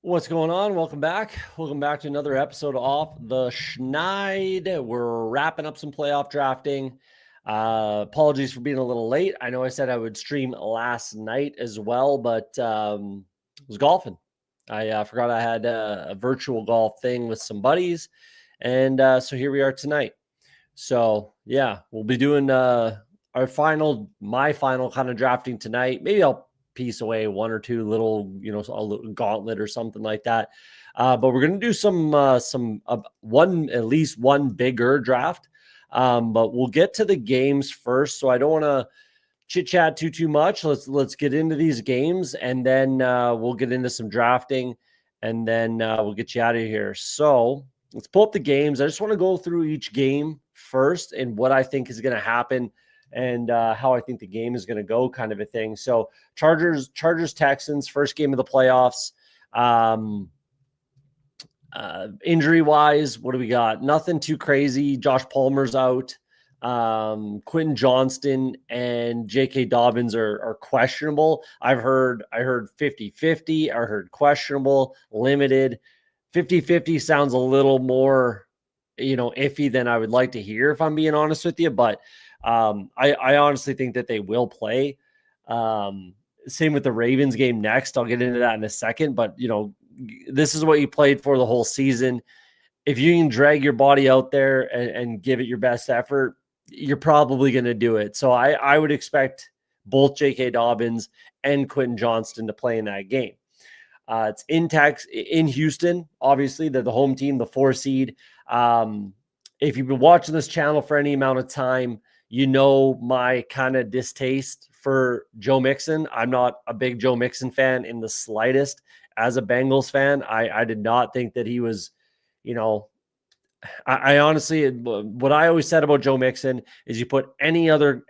What's going on? Welcome back. Welcome back to another episode of Off the Schneid. We're wrapping up some playoff drafting. Apologies for being a little late. I know I said I would stream last night as well, but was golfing. I forgot I had a virtual golf thing with some buddies, and so here we are tonight. So yeah, we'll be doing my final kind of drafting tonight. Maybe I'll piece away one or two little, a little gauntlet or something like that. But we're gonna do some at least one bigger draft. But we'll get to the games first. So I don't want to chit chat too much. Let's get into these games, and then we'll get into some drafting, and then we'll get you out of here. So let's pull up the games. I just want to go through each game first and what I think is going to happen and how I think the game is going to go, kind of a thing. So Chargers, Texans, first game of the playoffs. Injury wise, what do we got? Nothing too crazy. Josh Palmer's out. Quentin Johnston and J.K. Dobbins are questionable. I heard 50-50. I heard questionable, limited. 50-50 sounds a little more, iffy than I would like to hear, if I'm being honest with you. But I honestly think that they will play. Same with the Ravens game next. I'll get into that in a second. But, this is what you played for the whole season. If you can drag your body out there and give it your best effort, you're probably going to do it. So I would expect both J.K. Dobbins and Quentin Johnston to play in that game. It's in Houston. Obviously, they're the home team, the 4 seed. If you've been watching this channel for any amount of time, you know my kind of distaste for Joe Mixon. I'm not a big Joe Mixon fan in the slightest. As a Bengals fan, I did not think that he was, I honestly, what I always said about Joe Mixon is you put any other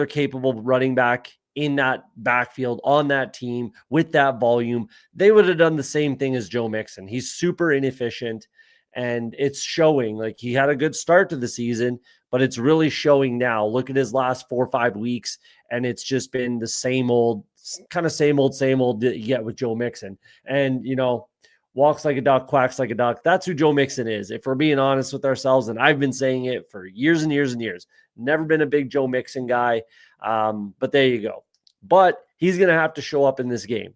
capable running back in that backfield on that team with that volume, they would have done the same thing as Joe Mixon. He's super inefficient, and it's showing. Like, he had a good start to the season, but it's really showing now. Look at his last 4 or 5 weeks, and it's just been the same old that you get with Joe Mixon. And, walks like a duck, quacks like a duck. That's who Joe Mixon is. If we're being honest with ourselves, and I've been saying it for years and years and years, never been a big Joe Mixon guy. But there you go. But he's going to have to show up in this game.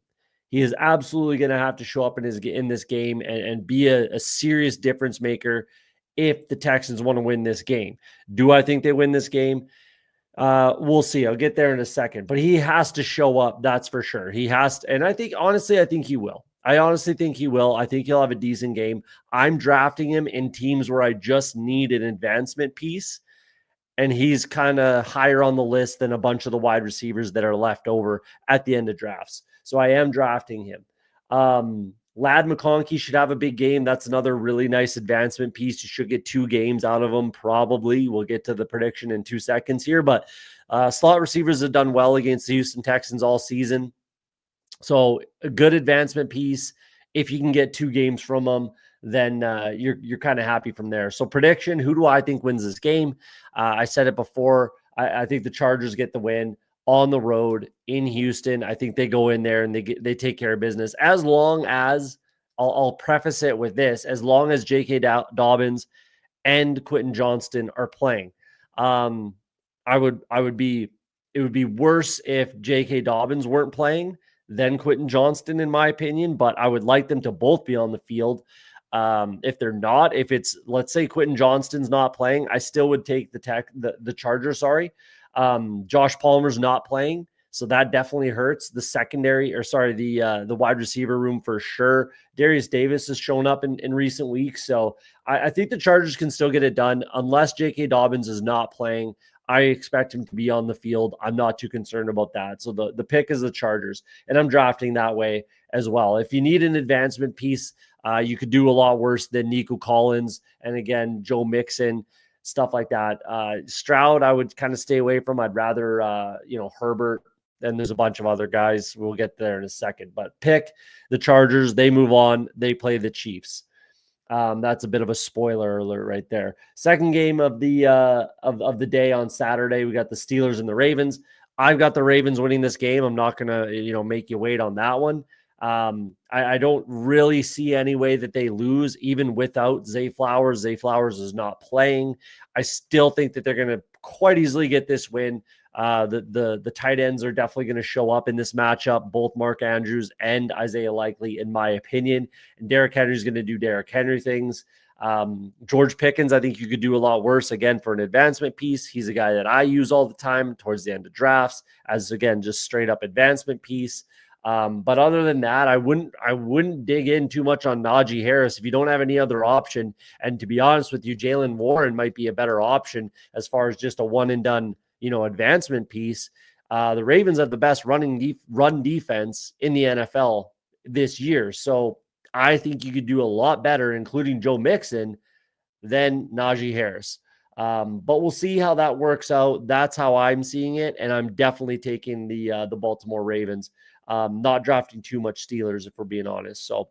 He is absolutely going to have to show up in this game and be a serious difference maker if the Texans want to win this game. Do I think they win this game? We'll see. I'll get there in a second. But he has to show up, that's for sure. He has to, and I think he will. I honestly think he will. I think he'll have a decent game. I'm drafting him in teams where I just need an advancement piece, and he's kind of higher on the list than a bunch of the wide receivers that are left over at the end of drafts. So I am drafting him. Lad McConkey should have a big game. That's another really nice advancement piece. You should get 2 games out of him, probably. We'll get to the prediction in 2 seconds here. But slot receivers have done well against the Houston Texans all season. So a good advancement piece. If you can get 2 games from them, then you're kind of happy from there. So prediction, who do I think wins this game? I said it before. I think the Chargers get the win on the road in Houston. I think they go in there and they take care of business. As long as, I'll preface it with this, as long as J.K. Dobbins and Quentin Johnston are playing. It would be worse if J.K. Dobbins weren't playing than Quentin Johnston, in my opinion, but I would like them to both be on the field. If they're not, if it's, let's say Quentin Johnston's not playing, I still would take the Chargers, sorry. Josh Palmer's not playing, so that definitely hurts the secondary, the wide receiver room for sure. Darius Davis has shown up in recent weeks, so I think the Chargers can still get it done unless J.K. Dobbins is not playing. I expect him to be on the field. I'm not too concerned about that. So the pick is the Chargers, and I'm drafting that way as well. If you need an advancement piece, you could do a lot worse than Nico Collins and, again, Joe Mixon, stuff like that. Stroud, I would kind of stay away from. I'd rather, Herbert. And there's a bunch of other guys. We'll get there in a second. But pick the Chargers. They move on. They play the Chiefs. That's a bit of a spoiler alert right there. Second game of the day on Saturday, we got the Steelers and the Ravens. I've got the Ravens winning this game. I'm not gonna make you wait on that one. I don't really see any way that they lose, even without Zay Flowers. Zay Flowers is not playing. I still think that they're going to quite easily get this win. The tight ends are definitely going to show up in this matchup, both Mark Andrews and Isaiah Likely, in my opinion. And Derrick Henry's going to do Derrick Henry things. George Pickens, I think you could do a lot worse, again, for an advancement piece. He's a guy that I use all the time towards the end of drafts as, again, just straight up advancement piece. But other than that, I wouldn't dig in too much on Najee Harris if you don't have any other option. And to be honest with you, Jaylen Warren might be a better option as far as just a one and done, advancement piece. The Ravens have the best run defense in the NFL this year. So I think you could do a lot better, including Joe Mixon, than Najee Harris. But we'll see how that works out. That's how I'm seeing it. And I'm definitely taking the Baltimore Ravens. Not drafting too much Steelers, if we're being honest. So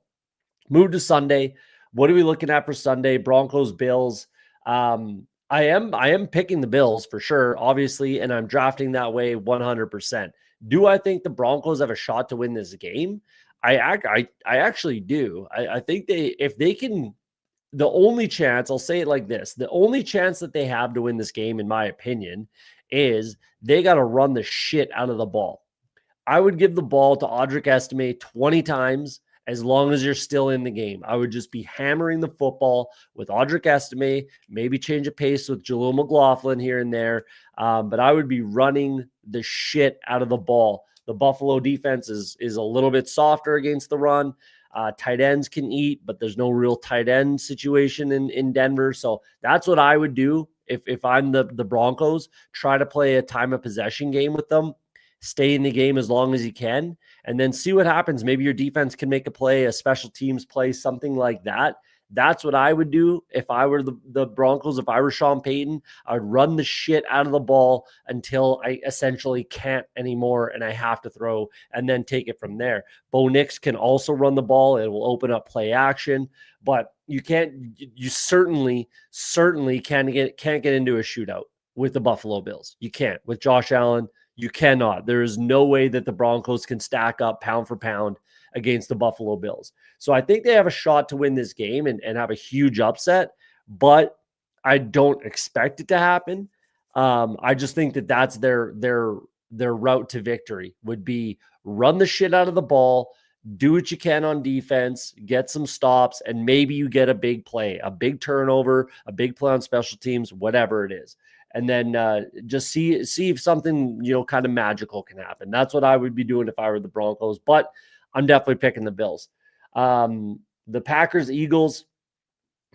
move to Sunday. What are we looking at for Sunday? Broncos, Bills. I am picking the Bills for sure, obviously, and I'm drafting that way 100%. Do I think the Broncos have a shot to win this game? I actually do. I think if they can, the only chance, I'll say it like this, the only chance that they have to win this game, in my opinion, is they got to run the shit out of the ball. I would give the ball to Audric Estime 20 times as long as you're still in the game. I would just be hammering the football with Audric Estime, maybe change a pace with Jaleel McLaughlin here and there, but I would be running the shit out of the ball. The Buffalo defense is a little bit softer against the run. Tight ends can eat, but there's no real tight end situation in Denver. So that's what I would do if I'm the Broncos. Try to play a time of possession game with them. Stay in the game as long as you can, and then see what happens. Maybe your defense can make a play, a special teams play, something like that. That's what I would do if I were the Broncos. If I were Sean Payton, I'd run the shit out of the ball until I essentially can't anymore and I have to throw, and then take it from there. Bo Nix can also run the ball. It will open up play action, but you certainly can't get into a shootout with the Buffalo Bills. You can't. With Josh Allen, you cannot. There is no way that the Broncos can stack up pound for pound against the Buffalo Bills. So I think they have a shot to win this game and have a huge upset, but I don't expect it to happen. I just think that that's their route to victory would be run the shit out of the ball, do what you can on defense, get some stops, and maybe you get a big play, a big turnover, a big play on special teams, whatever it is. And then just see if something, kind of magical can happen. That's what I would be doing if I were the Broncos, but I'm definitely picking the Bills. The Packers, Eagles,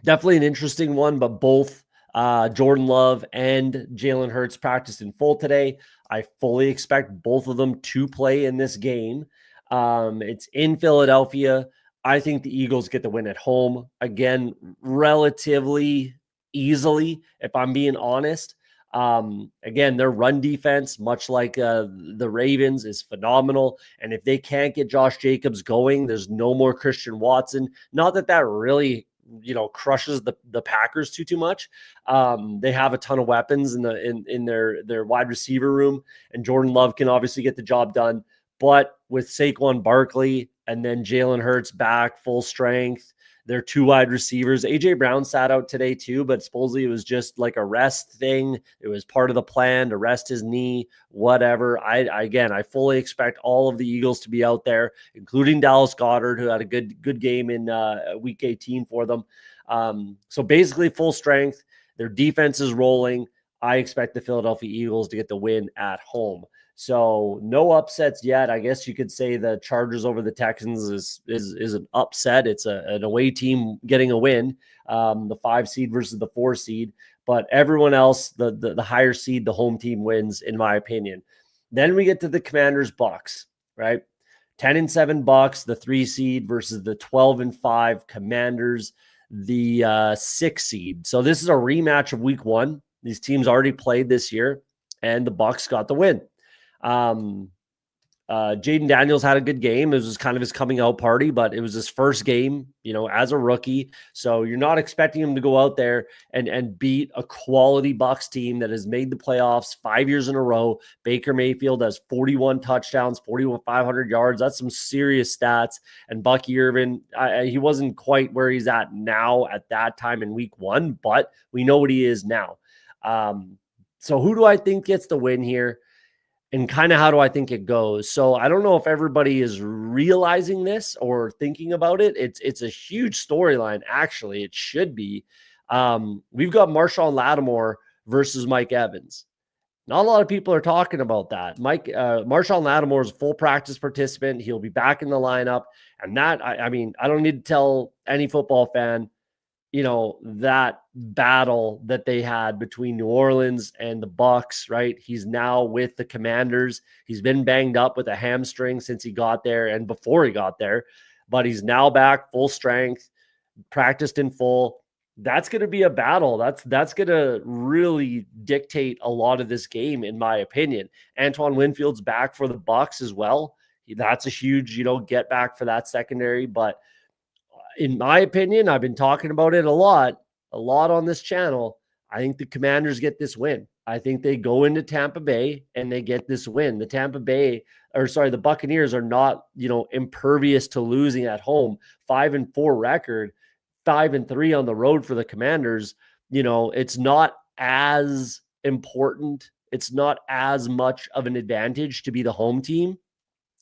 definitely an interesting one, but both Jordan Love and Jalen Hurts practiced in full today. I fully expect both of them to play in this game. It's in Philadelphia. I think the Eagles get the win at home. Again, relatively easily, if I'm being honest. Again, their run defense, much like the Ravens, is phenomenal. And if they can't get Josh Jacobs going, there's no more Christian Watson. Not that really, crushes the Packers too much. They have a ton of weapons in their wide receiver room, and Jordan Love can obviously get the job done. But with Saquon Barkley and then Jalen Hurts back full strength, their two wide receivers. A.J. Brown sat out today too, but supposedly it was just like a rest thing. It was part of the plan to rest his knee, whatever. I fully expect all of the Eagles to be out there, including Dallas Goedert, who had a good game in week 18 for them. So basically full strength. Their defense is rolling. I expect the Philadelphia Eagles to get the win at home. So no upsets yet. I guess you could say the Chargers over the Texans is an upset. It's an away team getting a win, the 5 seed versus the 4 seed. But everyone else, the higher seed, the home team wins, in my opinion. Then we get to the Commanders Bucks, right? 10-7 Bucks, the 3 seed versus the 12-5 Commanders, the 6 seed. So this is a rematch of week 1. These teams already played this year, and the Bucks got the win. Jaden Daniels had a good game. It was kind of his coming out party, but it was his first game, as a rookie. So you're not expecting him to go out there and beat a quality Bucks team that has made the playoffs 5 years in a row. Baker Mayfield has 41 touchdowns, 4,500 yards. That's some serious stats. And Bucky Irvin, he wasn't quite where he's at now at that time in week 1, but we know what he is now. So who do I think gets the win here? And kind of how do I think it goes? So I don't know if everybody is realizing this or thinking about it. It's a huge storyline. Actually, it should be. We've got Marshawn Lattimore versus Mike Evans. Not a lot of people are talking about that. Marshawn Lattimore is a full practice participant. He'll be back in the lineup. And that, I mean, I don't need to tell any football fan, that battle that they had between New Orleans and the Bucks, right? He's now with the Commanders. He's been banged up with a hamstring since he got there and before he got there, but he's now back full strength, practiced in full. That's going to be a battle. That's going to really dictate a lot of this game, in my opinion. Antoine Winfield's back for the Bucks as well. That's a huge, get back for that secondary, but in my opinion, I've been talking about it a lot on this channel. I think the Commanders get this win. I think they go into Tampa Bay and they get this win. The Buccaneers are not, impervious to losing at home. 5-4 record, 5-3 on the road for the Commanders. It's not as important. It's not as much of an advantage to be the home team.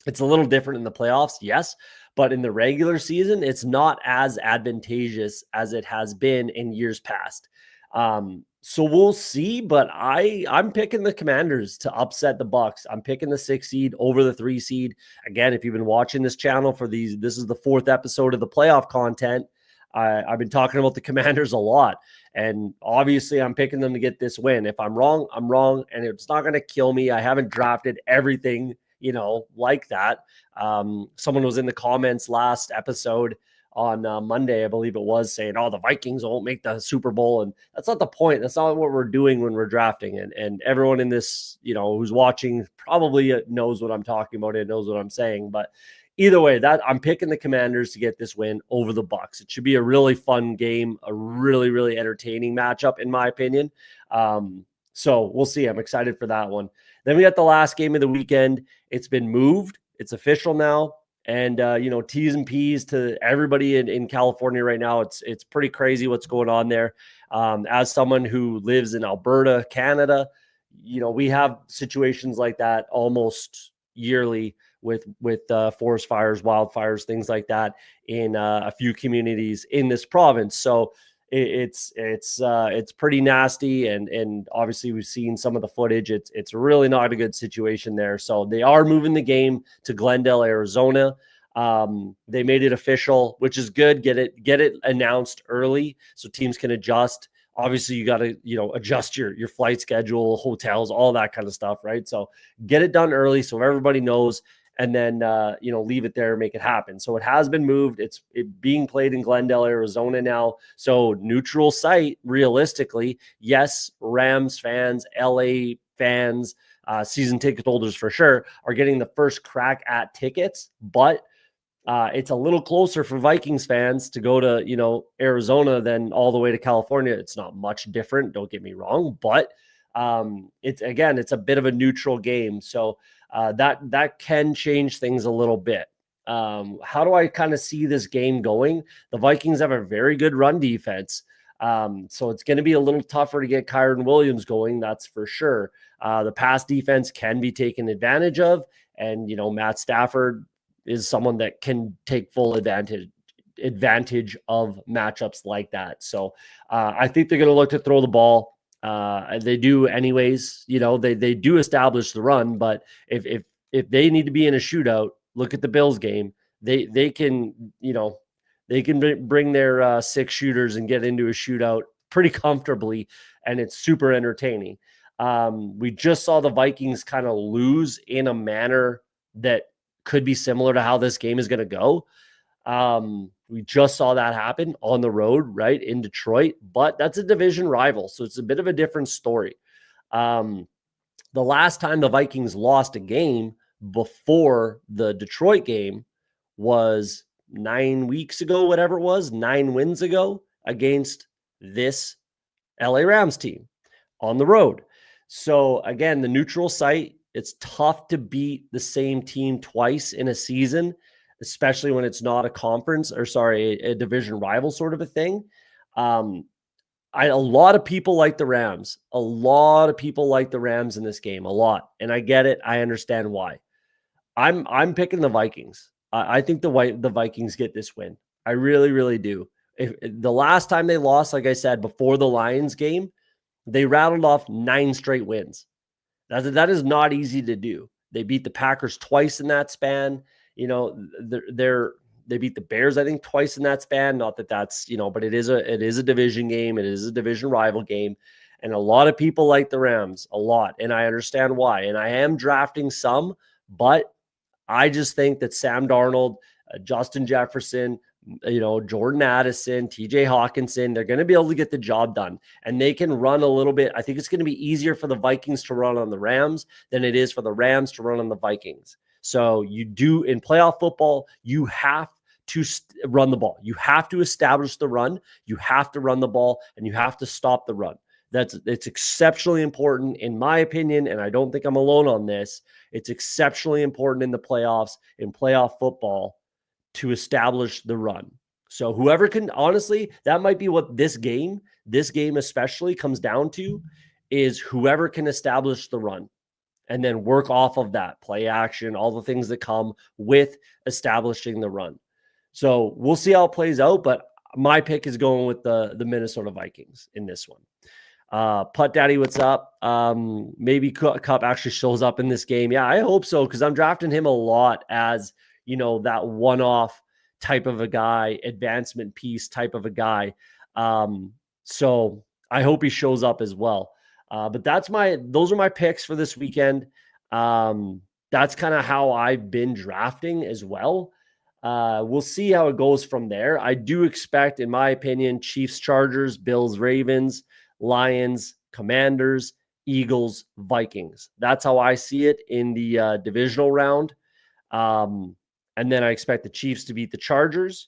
It's a little different in the playoffs, yes, but in the regular season, it's not as advantageous as it has been in years past. So we'll see, but I'm picking the Commanders to upset the Bucks. I'm picking the 6 seed over the 3 seed. Again, if you've been watching this channel this is the 4th episode of the playoff content. I've been talking about the Commanders a lot, and obviously I'm picking them to get this win. If I'm wrong, I'm wrong, and it's not going to kill me. I haven't drafted everything like that. Someone was in the comments last episode on Monday, I believe it was, saying, the Vikings won't make the Super Bowl. And that's not the point. That's not what we're doing when we're drafting. And everyone in this, who's watching probably knows what I'm talking about and knows what I'm saying. But either way, I'm picking the Commanders to get this win over the Bucks. It should be a really fun game, a really, really entertaining matchup, in my opinion. So we'll see. I'm excited for that one. Then we got the last game of the weekend. It's been moved. It's official now. And, T's and P's to everybody in California right now. It's pretty crazy what's going on there. As someone who lives in Alberta, Canada, we have situations like that almost yearly with forest fires, wildfires, things like that in a few communities in this province. So it's pretty nasty, and obviously we've seen some of the footage. It's really not a good situation there. So they are moving the game to Glendale, Arizona. They made it official, which is good. Get it announced early so teams can adjust. Obviously you got to, adjust your flight schedule, hotels, all that kind of stuff, right? So get it done early so everybody knows, and then, leave it there, make it happen. So it has been moved. It's being played in Glendale, Arizona now. So neutral site, realistically. Yes, Rams fans, LA fans, season ticket holders for sure are getting the first crack at tickets, but it's a little closer for Vikings fans to go to, Arizona than all the way to California. It's not much different. Don't get me wrong, but it's a bit of a neutral game. So that can change things a little bit. How do I kind of see this game going? The Vikings have a very good run defense. So it's going to be a little tougher to get Kyren Williams going. That's for sure. The pass defense can be taken advantage of. And, Matt Stafford is someone that can take full advantage of matchups like that. So I think they're going to look to throw the ball. They do anyways, they do establish the run, but if they need to be in a shootout, look at the Bills game. They can, they can bring their 6 shooters and get into a shootout pretty comfortably, and it's super entertaining. We just saw the Vikings kind of lose in a manner that could be similar to how this game is going to go. We just saw that happen on the road, right, in Detroit, but that's a division rival, so it's a bit of a different story. The last time the Vikings lost a game before the Detroit game was 9 weeks ago, whatever it was, 9 wins ago against this LA Rams team on the road. So again, the neutral site, it's tough to beat the same team twice in a season, especially when it's not a conference or a division rival sort of a thing. A lot of people like the Rams. A lot of people like the Rams in this game, a lot. And I get it. I understand why. I'm picking the Vikings. I think the Vikings get this win. I really, really do. If the last time they lost, like I said, before the Lions game, they rattled off 9 straight wins. That is not easy to do. They beat the Packers twice in that span. You know, they beat the Bears, I think, twice in that span. Not that that's, but it is a division game. It is a division rival game. And a lot of people like the Rams a lot. And I understand why. And I am drafting some, but I just think that Sam Darnold, Justin Jefferson, Jordan Addison, TJ Hawkinson, they're going to be able to get the job done, and they can run a little bit. I think it's going to be easier for the Vikings to run on the Rams than it is for the Rams to run on the Vikings. So you do in playoff football, you have to run the ball. You have to establish the run. You have to run the ball, and you have to stop the run. It's exceptionally important, in my opinion, and I don't think I'm alone on this. It's exceptionally important in the playoffs, in playoff football, to establish the run. So whoever can, honestly, that might be what this game especially comes down to, is whoever can establish the run and then work off of that play action, all the things that come with establishing the run. So we'll see how it plays out, but my pick is going with the Minnesota Vikings in this one. Putt Daddy, what's up? Maybe Cup actually shows up in this game. Yeah, I hope so, because I'm drafting him a lot as, that one-off type of a guy, advancement piece type of a guy. So I hope he shows up as well. But those are my picks for this weekend. That's kind of how I've been drafting as well. We'll see how it goes from there. I do expect, in my opinion, Chiefs, Chargers, Bills, Ravens, Lions, Commanders, Eagles, Vikings. That's how I see it in the divisional round. And then I expect the Chiefs to beat the Chargers.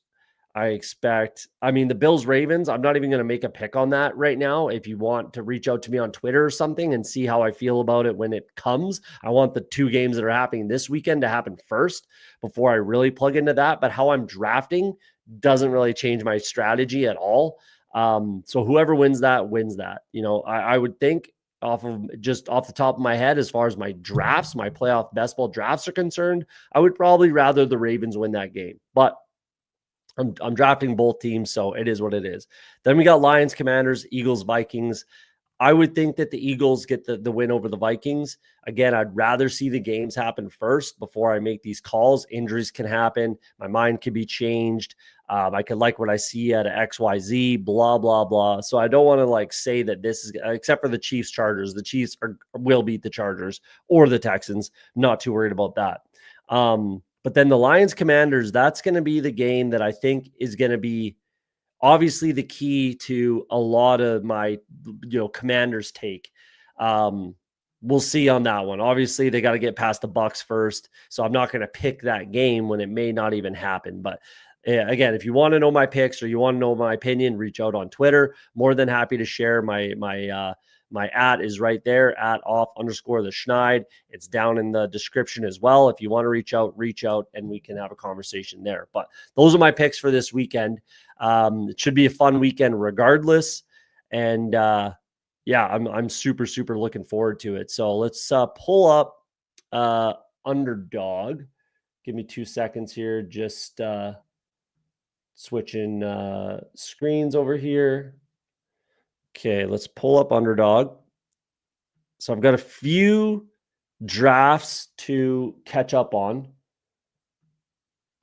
The Bills, Ravens, I'm not even going to make a pick on that right now. If you want to reach out to me on Twitter or something and see how I feel about it when it comes, I want the 2 games that are happening this weekend to happen first before I really plug into that. But how I'm drafting doesn't really change my strategy at all. So whoever wins that. I would think off the top of my head, as far as my drafts, my playoff best ball drafts are concerned, I would probably rather the Ravens win that game. But I'm drafting both teams, so it is what it is. Then we got Lions, Commanders, Eagles, Vikings. I would think that the Eagles get the win over the Vikings. Again, I'd rather see the games happen first before I make these calls. Injuries can happen. My mind can be changed. I could like what I see at XYZ, blah, blah, blah. So I don't want to say that this is, except for the Chiefs, Chargers. The Chiefs will beat the Chargers or the Texans. Not too worried about that. But then the Lions, Commanders, that's going to be the game that I think is going to be obviously the key to a lot of my, Commanders take. We'll see on that one. Obviously, they got to get past the Bucks first, so I'm not going to pick that game when it may not even happen. But again, if you want to know my picks or you want to know my opinion, reach out on Twitter. More than happy to share. My @ is right there at @off_the Schneid. It's down in the description as well. If you want to reach out, and we can have a conversation there. But those are my picks for this weekend. It should be a fun weekend regardless. And I'm super, super looking forward to it. So let's pull up Underdog. Give me 2 seconds here. Just switching screens over here. Okay, let's pull up Underdog. So I've got a few drafts to catch up on.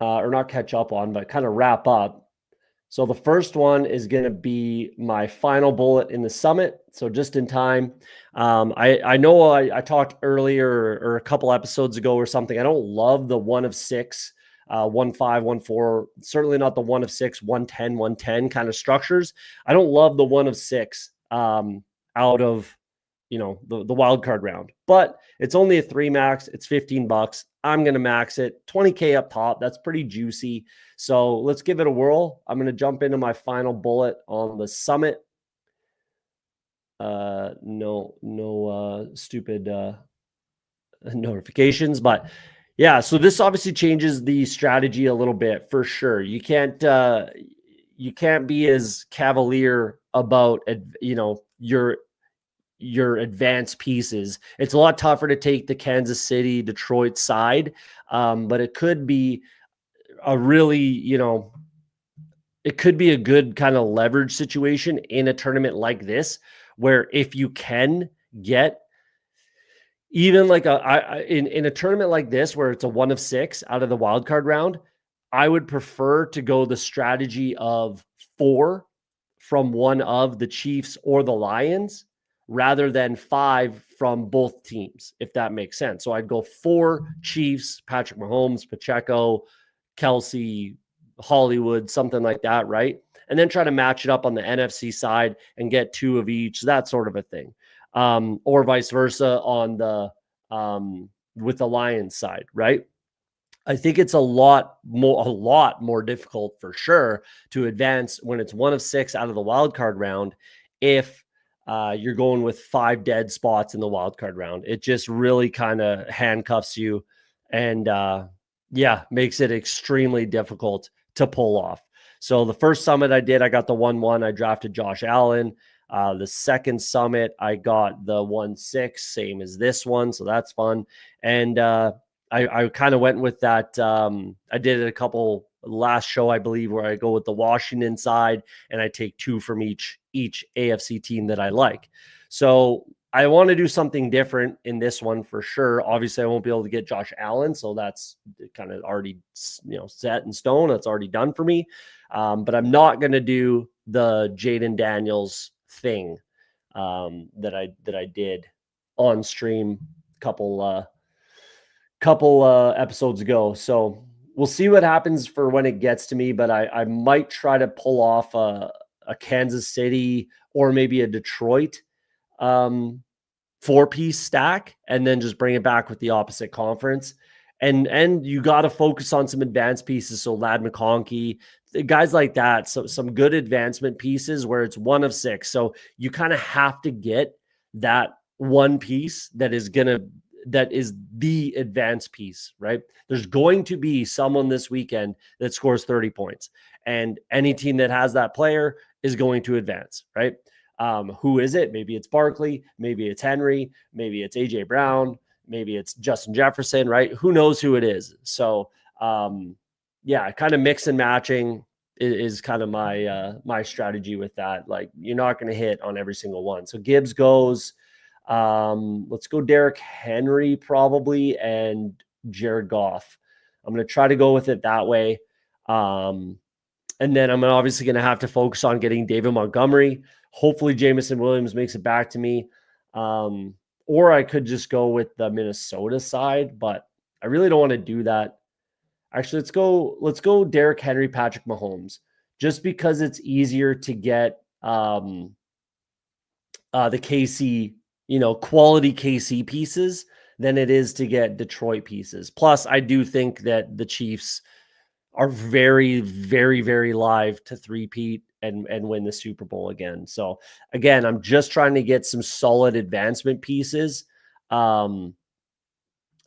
Or not catch up on, but kind of wrap up. So the first one is going to be my final bullet in the summit. So just in time. I know I talked earlier or a couple episodes ago or something. I don't love the 1 of 6, 1 5, 1 4, certainly not the 1 of 6, 1 10, 1 10 kind of structures. I don't love the 1 of 6 out of the wild card round. But it's only a 3 max. It's $15. I'm going to max it 20K up top. That's pretty juicy. So let's give it a whirl. I'm going to jump into my final bullet on the summit. No stupid notifications, but yeah, so this obviously changes the strategy a little bit for sure. You can't be as cavalier about your advanced pieces. It's a lot tougher to take the Kansas City Detroit side, but it could be a really it could be a good kind of leverage situation in a tournament like this, where if you can get even like in a tournament like this where it's a 1 of 6 out of the wild card round, I would prefer to go the strategy of 4 from one of the Chiefs or the Lions rather than 5 from both teams, if that makes sense. So I'd go 4 Chiefs, Patrick Mahomes, Pacheco, Kelsey, Hollywood, something like that, right? And then try to match it up on the NFC side and get 2 of each, that sort of a thing. Or vice versa on the with the Lions side, right? I think it's a lot more difficult for sure to advance when it's 1 of 6 out of the wild card round if you're going with 5 dead spots in the wild card round. It just really kind of handcuffs you and makes it extremely difficult to pull off. So the first summit I did, I got the 1-1. I drafted Josh Allen. The second summit, I got the 1-6, same as this one. So that's fun. And I kind of went with that. I did it a couple last show, I believe, where I go with the Washington side and I take 2 from each AFC team that I like. So I want to do something different in this one for sure. Obviously, I won't be able to get Josh Allen, so that's kind of already set in stone. That's already done for me. But I'm not going to do the Jaden Daniels thing that I did on stream a couple episodes ago. So we'll see what happens for when it gets to me, but I might try to pull off a Kansas City or maybe a Detroit 4-piece stack and then just bring it back with the opposite conference. And you got to focus on some advanced pieces. So Ladd McConkey, guys like that. So some good advancement pieces where it's 1 of 6. So you kind of have to get that one piece that is the advanced piece, right? There's going to be someone this weekend that scores 30 points. And any team that has that player is going to advance, right? Who is it? Maybe it's Barkley, maybe it's Henry, maybe it's AJ Brown, maybe it's Justin Jefferson, right? Who knows who it is? So, kind of mix and matching is kind of my strategy with that. Like, you're not going to hit on every single one. So Gibbs goes. Let's go Derrick Henry probably and Jared Goff. I'm going to try to go with it that way. And then I'm obviously going to have to focus on getting David Montgomery. Hopefully Jameson Williams makes it back to me. Or I could just go with the Minnesota side, but I really don't want to do that. Actually, let's go Derrick Henry, Patrick Mahomes, just because it's easier to get the KC, quality KC pieces than it is to get Detroit pieces. Plus, I do think that the Chiefs are very, very, very live to three-peat and win the Super Bowl again. So again, I'm just trying to get some solid advancement pieces out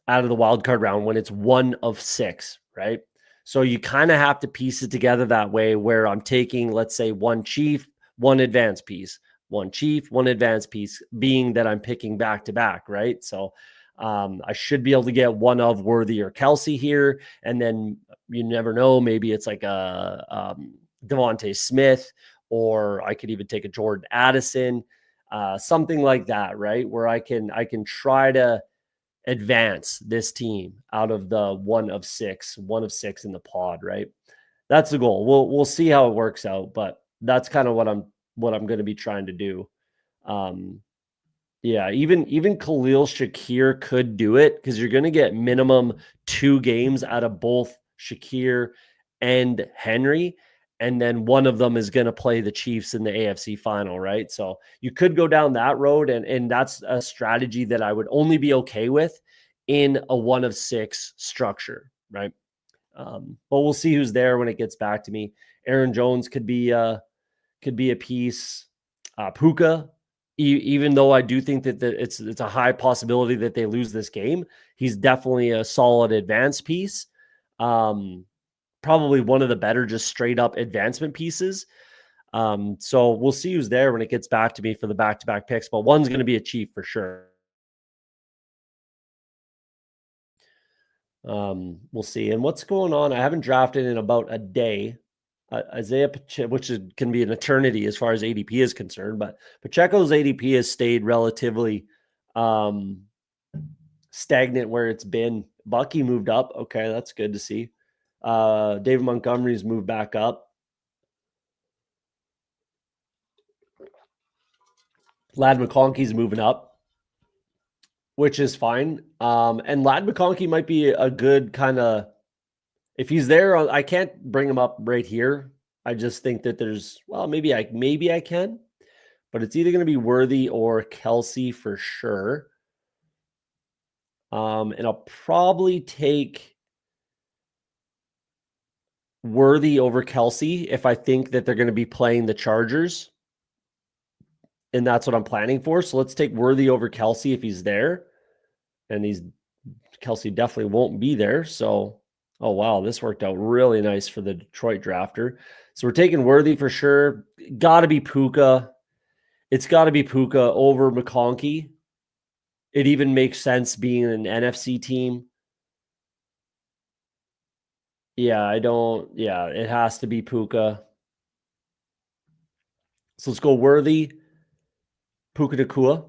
of the wild card round when it's 1 of 6, right? So you kind of have to piece it together that way, where I'm taking, let's say, 1 Chief, 1 advanced piece, 1 Chief, 1 advanced piece, being that I'm picking back to back, right? So I should be able to get 1 of Worthy or Kelsey here. And then you never know, maybe it's like a Devontae Smith, or I could even take a Jordan Addison, something like that, right? Where I can try to advance this team out of the 1 of 6 in the pod, right? That's the goal. We'll see how it works out, but that's kind of what I'm going to be trying to do. Even Khalil Shakir could do it, because you're going to get minimum 2 games out of both Shakir and Henry. and then one of them is going to play the Chiefs in the AFC final, right? So you could go down that road, and that's a strategy that I would only be okay with in a 1 of 6 structure, right? But we'll see who's there when it gets back to me. Aaron Jones could be a piece. Puka, even though I do think that it's a high possibility that they lose this game, he's definitely a solid advance piece. Probably one of the better just straight up advancement pieces. So we'll see who's there when it gets back to me for the back-to-back picks, but one's going to be a Chief for sure. We'll see. And what's going on? I haven't drafted in about a day. Isaiah Pacheco, which can be an eternity as far as ADP is concerned, but Pacheco's ADP has stayed relatively stagnant where it's been. Bucky moved up. Okay, that's good to see. David Montgomery's moved back up. Lad McConkey's moving up, which is fine. And Lad McConkey might be a good kind of, if he's there, I can't bring him up right here. I just think that there's, well, maybe I can, but it's either going to be Worthy or Kelsey for sure. And I'll probably take Worthy over Kelsey if I think that they're going to be playing the Chargers. And that's what I'm planning for. So let's take Worthy over Kelsey if he's there. And Kelsey definitely won't be there. So, oh, wow, this worked out really nice for the Detroit drafter. So we're taking Worthy for sure. Got to be Puka. It's got to be Puka over McConkey. It even makes sense being an NFC team. Yeah, it has to be Puka. So let's go Worthy, Puka Nacua.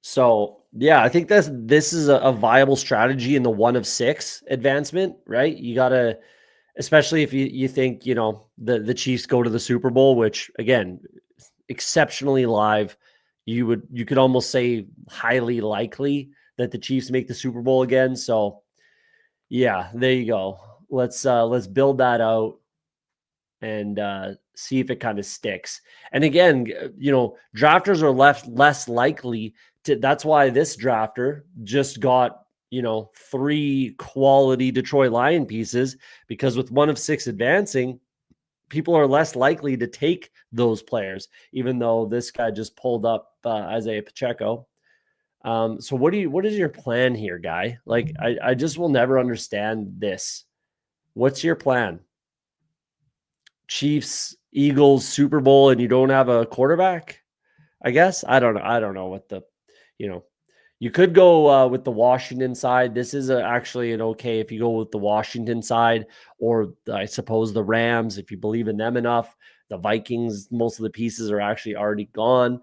So yeah, I think this is a viable strategy in the 1 of 6 advancement, right? You got to, especially if you think, the Chiefs go to the Super Bowl, which again, exceptionally live. You could almost say highly likely that the Chiefs make the Super Bowl again. So yeah, there you go. Let's build that out and see if it kind of sticks. And again, drafters are less likely to. That's why this drafter just got 3 quality Detroit Lion pieces, because with 1 of 6 advancing, people are less likely to take those players. Even though this guy just pulled up Isaiah Pacheco. So what is your plan here, guy? Like, I just will never understand this. What's your plan? Chiefs, Eagles, Super Bowl, and you don't have a quarterback? I guess. I don't know. I don't know what you could go with the Washington side. This is actually an okay if you go with the Washington side, or I suppose the Rams, if you believe in them enough. The Vikings, most of the pieces are actually already gone.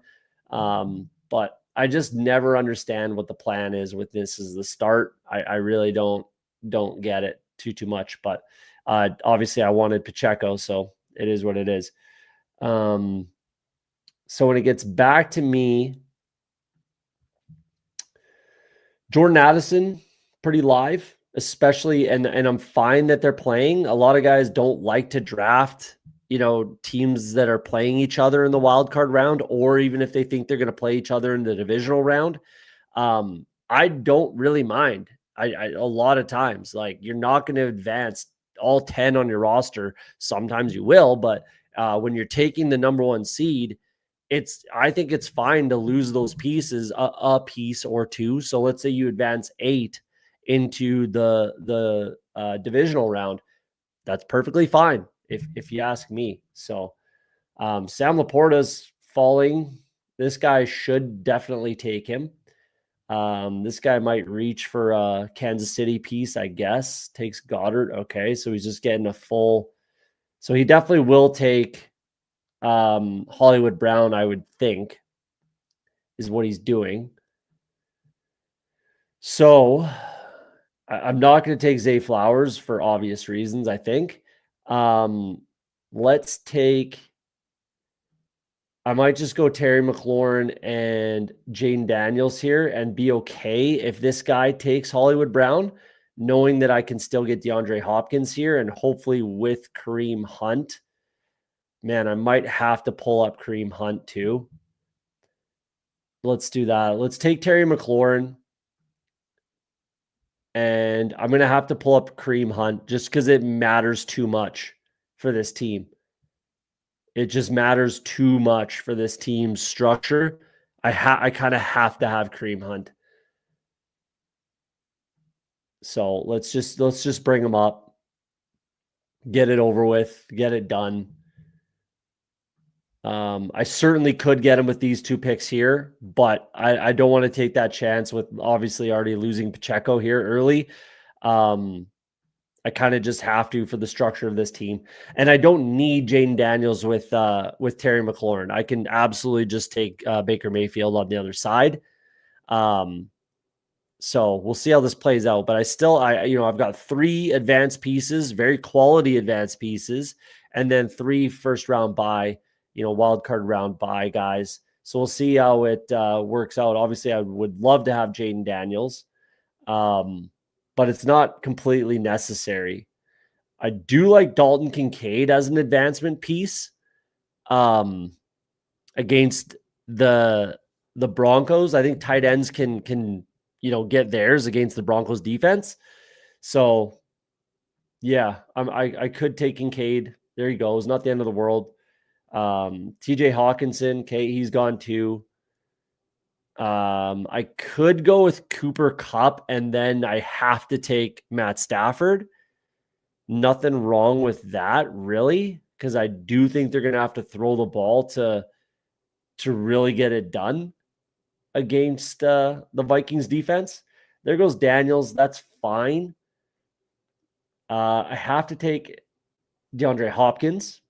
But I just never understand what the plan is with this as the start. I really don't get it too much. But obviously I wanted Pacheco, so it is what it is. So when it gets back to me, Jordan Addison, pretty live, especially, and I'm fine that they're playing. A lot of guys don't like to draft, teams that are playing each other in the wild card round, or even if they think they're going to play each other in the divisional round. I don't really mind. I a lot of times, like, you're not going to advance all 10 on your roster. Sometimes you will, but when you're taking the number 1 seed, I think it's fine to lose those pieces, a piece or 2. So let's say you advance 8 into the divisional round. That's perfectly fine if you ask me. So Sam Laporta's falling. This guy should definitely take him. This guy might reach for a Kansas City piece, I guess. Takes Goddard. Okay, so he's just getting a full. So he definitely will take Hollywood Brown, I would think, is what he's doing. So I'm not going to take Zay Flowers for obvious reasons, I think. Let's take, I might just go Terry McLaurin and Jaden Daniels here and be okay if this guy takes Hollywood Brown. knowing that I can still get DeAndre Hopkins here, and hopefully with Kareem Hunt, man, I might have to pull up Kareem Hunt too. Let's do that. Let's take Terry McLaurin. And I'm going to have to pull up Kareem Hunt just because it matters too much for this team. It just matters too much for this team's structure. I kind of have to have Kareem Hunt. So let's just bring him up. Get it over with. Get it done. I certainly could get him with these 2 picks here, but I don't want to take that chance with obviously already losing Pacheco here early. I kind of just have to for the structure of this team. And I don't need Jaden Daniels with Terry McLaurin. I can absolutely just take Baker Mayfield on the other side. So we'll see how this plays out. But I've got 3 advanced pieces, very quality advanced pieces, and then 3 first round bye, wild card round bye guys. So we'll see how it works out. Obviously, I would love to have Jaden Daniels, but it's not completely necessary. I do like Dalton Kincaid as an advancement piece against the Broncos. I think tight ends can get theirs against the Broncos defense. So yeah, I could take Kincaid. There you go. It's not the end of the world. TJ Hawkinson, okay, he's gone too. I could go with Cooper Kupp, and then I have to take Matt Stafford. Nothing wrong with that, really, because I do think they're going to have to throw the ball to really get it done against the Vikings defense. There goes Daniels. That's fine. I have to take DeAndre Hopkins.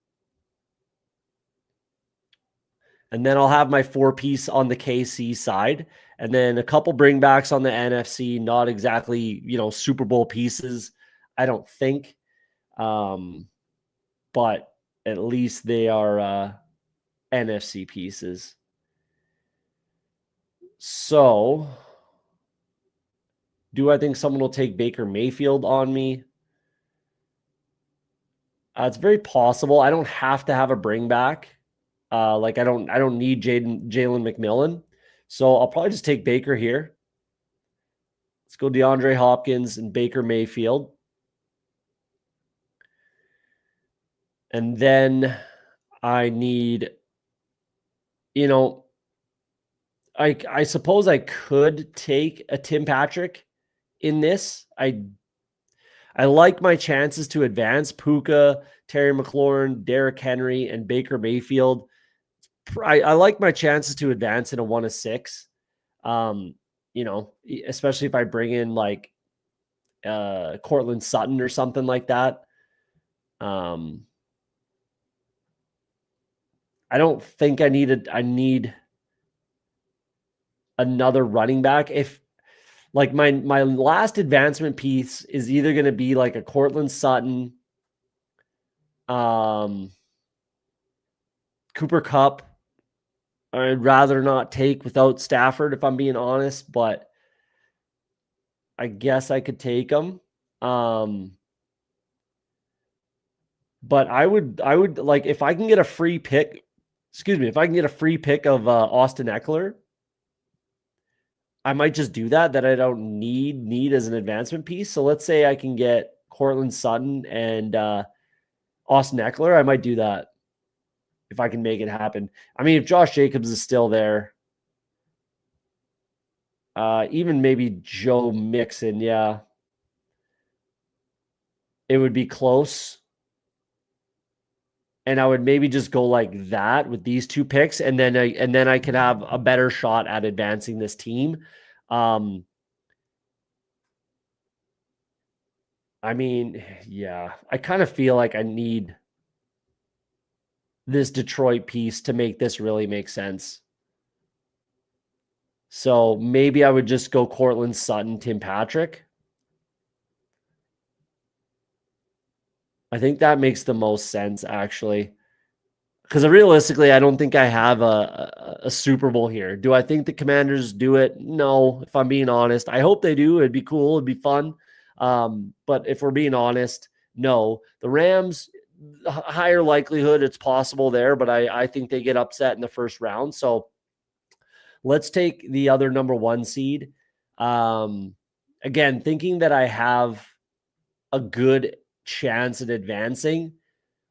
And then I'll have my 4-piece on the KC side. And then a couple bringbacks on the NFC, not exactly, Super Bowl pieces, I don't think. But at least they are NFC pieces. So do I think someone will take Baker Mayfield on me? It's very possible. I don't have to have a bring back. I don't need Jalen McMillan. So I'll probably just take Baker here. Let's go DeAndre Hopkins and Baker Mayfield. And then I need, I suppose I could take a Tim Patrick in this. I like my chances to advance. Puka, Terry McLaurin, Derrick Henry, and Baker Mayfield. I like my chances to advance in a 1 of 6. Especially if I bring in like Cortland Sutton or something like that. I don't think I need another running back. If like my last advancement piece is either going to be like a Cortland Sutton, Cooper Kupp. I'd rather not take without Stafford, if I'm being honest, but I guess I could take him. But I would like, if I can get a free pick, if I can get a free pick of Austin Eckler, I might just do that I don't need as an advancement piece. So let's say I can get Cortland Sutton and Austin Eckler. I might do that if I can make it happen. I mean, if Josh Jacobs is still there, even maybe Joe Mixon, yeah, it would be close. And I would maybe just go like that with these 2 picks, and then I could have a better shot at advancing this team. I mean, yeah, I kind of feel like I need this Detroit piece to make this really make sense. So maybe I would just go Cortland Sutton, Tim Patrick. I think that makes the most sense, actually. Because realistically, I don't think I have a Super Bowl here. Do I think the Commanders do it? No, if I'm being honest. I hope they do. It'd be cool. It'd be fun. But if we're being honest, no. The Rams, higher likelihood it's possible there, but I think they get upset in the first round. So let's take the other number 1 seed. Again, thinking that I have a good chance at advancing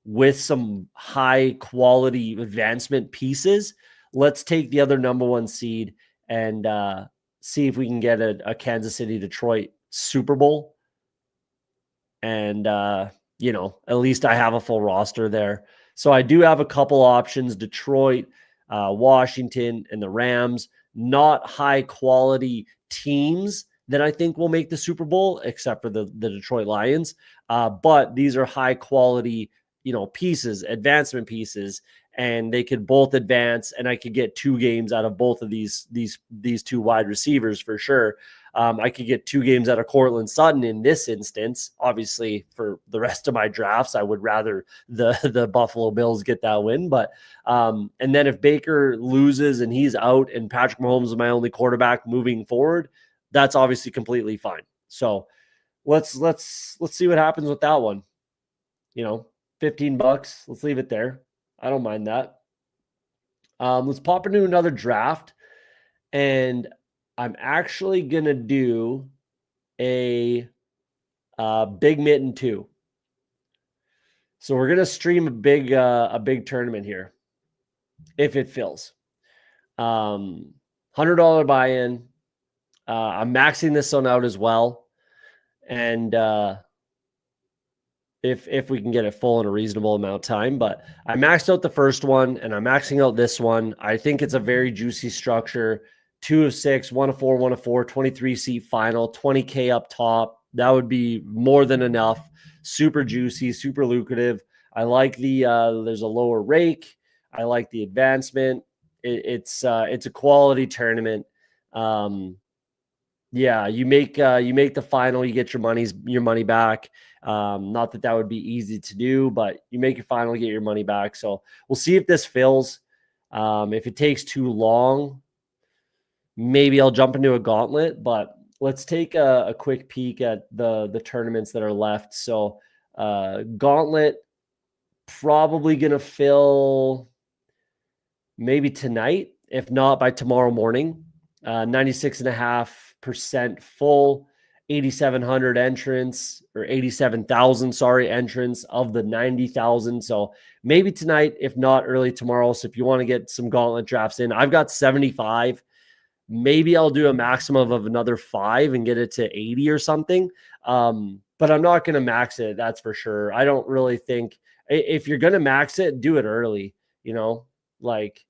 with some high quality advancement pieces. Let's take the other number 1 seed and see if we can get a Kansas City Detroit Super Bowl. And, at least I have a full roster there. So I do have a couple options: Detroit, Washington, and the Rams. Not high quality teams that I think will make the Super Bowl, except for the Detroit Lions. But these are high quality, pieces, advancement pieces, and they could both advance, and I could get 2 games out of both of these 2 wide receivers for sure. I could get 2 games out of Cortland Sutton in this instance. Obviously, for the rest of my drafts, I would rather the Buffalo Bills get that win. But and then if Baker loses and he's out, and Patrick Mahomes is my only quarterback moving forward, that's obviously completely fine. So let's see what happens with that one. $15. Let's leave it there. I don't mind that. Let's pop into another draft, and I'm actually going to do a Big Mitten 2. So we're going to stream a big tournament here if it fills. $100 buy-in. I'm maxing this one out as well. And if we can get it full in a reasonable amount of time, but I maxed out the first one and I'm maxing out this one. I think it's a very juicy structure. 2 of 6, 1 of 4, 1 of 4, 23 seat final, 20K up top. That would be more than enough. Super juicy, super lucrative. I like there's a lower rake. I like the advancement. It's a quality tournament. Yeah, you make the final, you get your money back. Not that would be easy to do, but you make your final, get your money back. So we'll see if this fills. If it takes too long, maybe I'll jump into a gauntlet, but let's take a quick peek at the tournaments that are left. So gauntlet probably going to fill maybe tonight, if not by tomorrow morning. 96.5% full, 8,700 entrants, or 87,000, entrants of the 90,000. So maybe tonight, if not early tomorrow. So if you want to get some gauntlet drafts in, I've got 75. Maybe I'll do a maximum of another 5 and get it to 80 or something. But I'm not going to max it. That's for sure. I don't really think if you're going to max it, do it early, like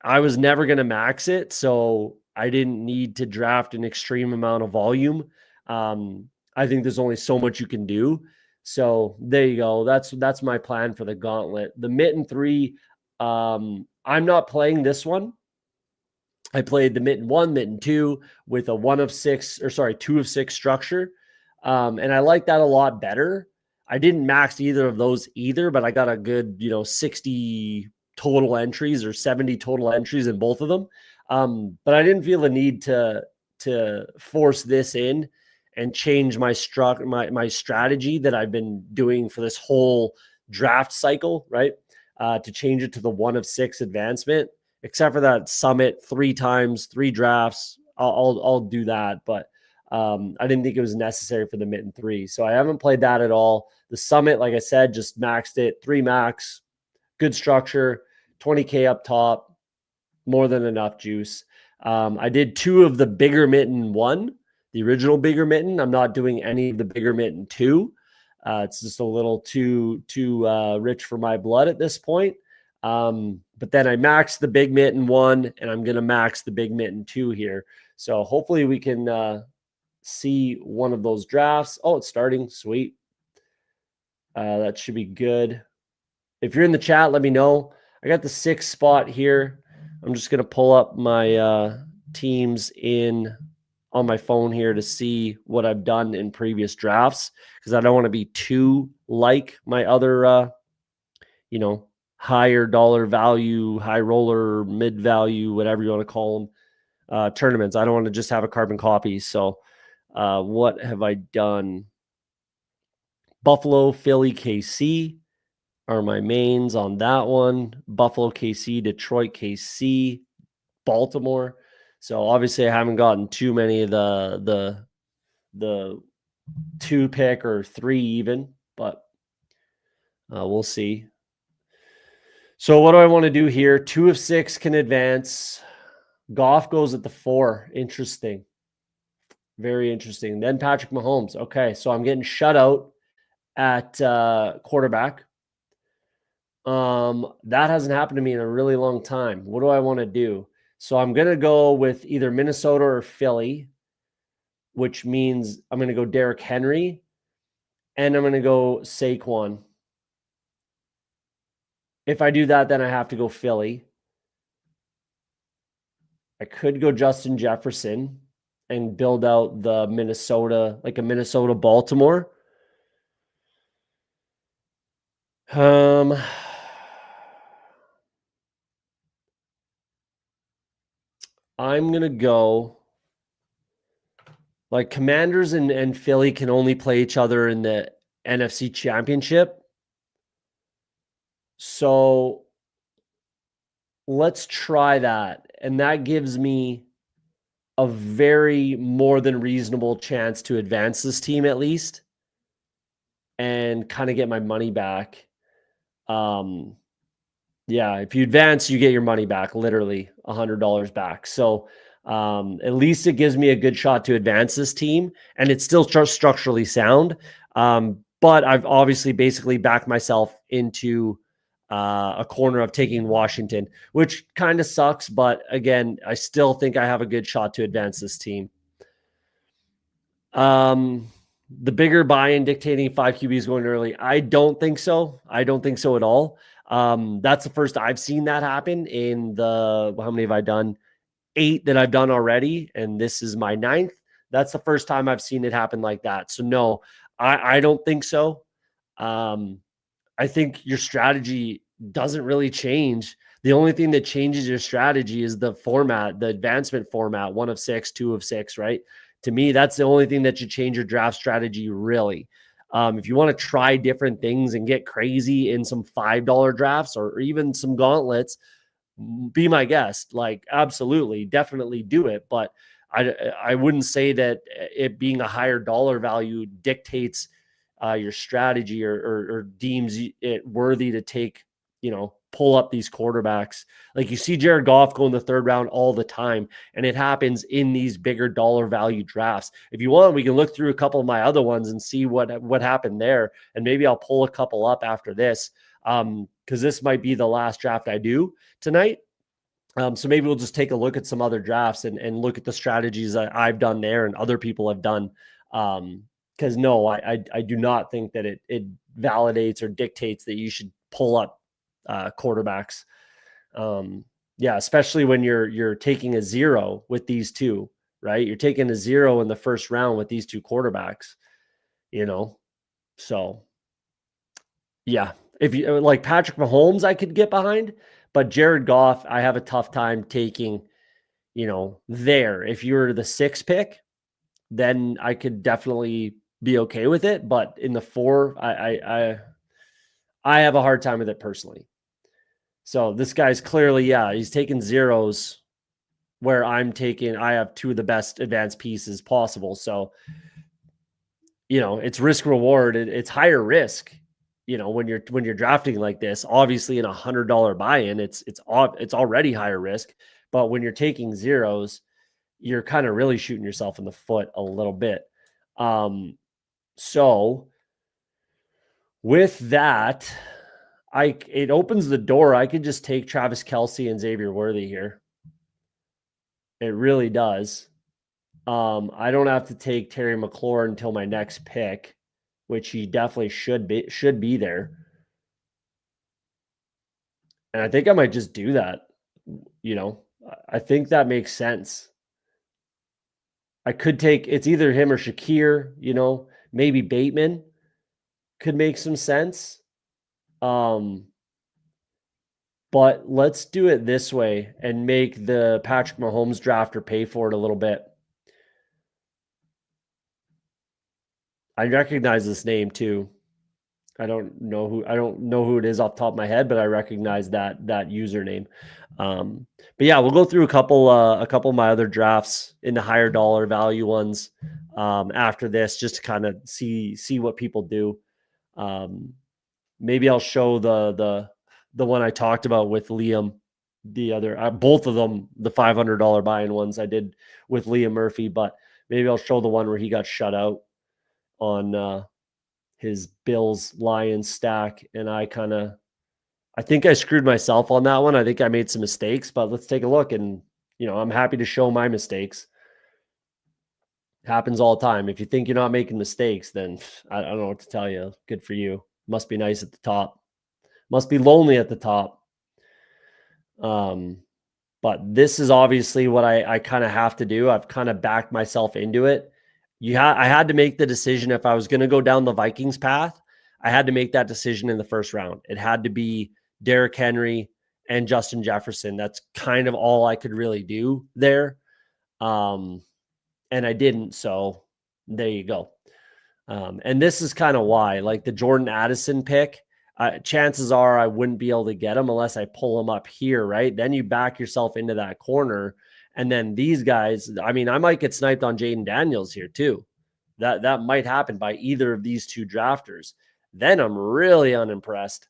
I was never going to max it. So I didn't need to draft an extreme amount of volume. I think there's only so much you can do. So there you go. That's my plan for the gauntlet. The Mitten 3, I'm not playing this one. I played the Mitten 1, Mitten 2 with a 2 of 6 structure. And I like that a lot better. I didn't max either of those either, but I got a good, 60 total entries or 70 total entries in both of them. But I didn't feel the need to force this in and change my strategy that I've been doing for this whole draft cycle, right? To change it to the 1 of 6 advancement, except for that summit 3 times, 3 drafts. I'll do that, but I didn't think it was necessary for the Mitten 3. So I haven't played that at all. The summit, like I said, just maxed it, 3 max, good structure, 20K up top, more than enough juice. I did 2 of the bigger Mitten 1, the original bigger Mitten. I'm not doing any of the bigger Mitten 2. It's just a little too rich for my blood at this point. But then I maxed the big Mitten 1, and I'm going to max the big Mitten 2 here. So hopefully we can see one of those drafts. Oh, it's starting. Sweet. That should be good. If you're in the chat, let me know. I got the 6th spot here. I'm just going to pull up my teams on my phone here to see what I've done in previous drafts, because I don't want to be too like my other, higher dollar value, high roller, mid value, whatever you want to call them, tournaments. I don't want to just have a carbon copy. So What have I done? Buffalo, Philly, KC are my mains on that one. Buffalo, KC, Detroit, KC, Baltimore. So obviously I haven't gotten too many of the 2 pick or 3 even, but we'll see. So what do I want to do here? 2 of 6 can advance. Goff goes at the 4. Interesting. Very interesting. Then Patrick Mahomes. Okay, so I'm getting shut out at quarterback. That hasn't happened to me in a really long time. What do I want to do? So I'm going to go with either Minnesota or Philly, which means I'm going to go Derrick Henry and I'm going to go Saquon. If I do that, then I have to go Philly. I could go Justin Jefferson and build out the Minnesota, like a Minnesota Baltimore. I'm going to go like Commanders and Philly can only play each other in the NFC Championship. So let's try that. And that gives me a very more than reasonable chance to advance this team at least and kind of get my money back. Yeah, if you advance, you get your money back, literally $100 back. So at least it gives me a good shot to advance this team, and it's still structurally sound. But I've obviously basically backed myself into a corner of taking Washington, which kind of sucks. But again, I still think I have a good shot to advance this team. The bigger buy-in dictating 5 QBs going early. I don't think so. I don't think so at all. That's the first I've seen that happen in the, how many have I done? 8 that I've done already. And this is my 9th. That's the first time I've seen it happen like that. So no, I don't think so. I think your strategy doesn't really change. The only thing that changes your strategy is the format, the advancement format, 1 of 6, 2 of 6, right? To me, that's the only thing that should change your draft strategy, really. If you want to try different things and get crazy in some $5 drafts or even some gauntlets, be my guest. Like, absolutely, definitely do it. But I wouldn't say that it being a higher dollar value dictates your strategy or deems it worthy to take, pull up these quarterbacks. Like you see Jared Goff go in the 3rd round all the time, and it happens in these bigger dollar value drafts. If you want, we can look through a couple of my other ones and see what happened there, and maybe I'll pull a couple up after this, because this might be the last draft I do tonight. So maybe we'll just take a look at some other drafts and look at the strategies that I've done there and other people have done. Because no, I do not think that it validates or dictates that you should pull up quarterbacks. Yeah, especially when you're taking a 0 with these 2, right? You're taking a 0 in the 1st round with these 2 quarterbacks, So yeah, if you like Patrick Mahomes, I could get behind, but Jared Goff, I have a tough time taking, there. If you're the 6th pick, then I could definitely be okay with it. But in the 4, I have a hard time with it personally. So this guy's clearly, he's taking 0s where I have 2 of the best advanced pieces possible. So, it's risk reward. It's higher risk, when you're drafting like this. Obviously in $100 buy-in, it's already higher risk. But when you're taking 0s, you're kind of really shooting yourself in the foot a little bit. So with that, it opens the door. I could just take Travis Kelce and Xavier Worthy here. It really does. I don't have to take Terry McLaurin until my next pick, which he definitely should be there. And I think I might just do that. I think that makes sense. I could take, it's either him or Shakir, maybe Bateman could make some sense. But let's do it this way and make the Patrick Mahomes drafter pay for it a little bit. I recognize this name too. I don't know who it is off the top of my head, but I recognize that username. But yeah, we'll go through a couple of my other drafts in the higher dollar value ones after this, just to kind of see what people do. Maybe I'll show the one I talked about with Liam. The other, both of them, the $500 buy-in ones I did with Liam Murphy, but maybe I'll show the one where he got shut out on his Bills Lions stack, and I think I screwed myself on that one. I think I made some mistakes, but let's take a look. And I'm happy to show my mistakes. Happens all the time. If you think you're not making mistakes, then I don't know what to tell you. Good for you. Must be nice at the top. Must be lonely at the top. But this is obviously what I kind of have to do. I've kind of backed myself into it. I had to make the decision if I was going to go down the Vikings path. I had to make that decision in the first round. It had to be Derrick Henry and Justin Jefferson. That's kind of all I could really do there. And I didn't. So there you go. And this is kind of why, like the Jordan Addison pick, chances are I wouldn't be able to get him unless I pull him up here, right? Then you back yourself into that corner. And then these guys, I mean, I might get sniped on Jaden Daniels here too. That might happen by either of these two drafters. Then I'm really unimpressed,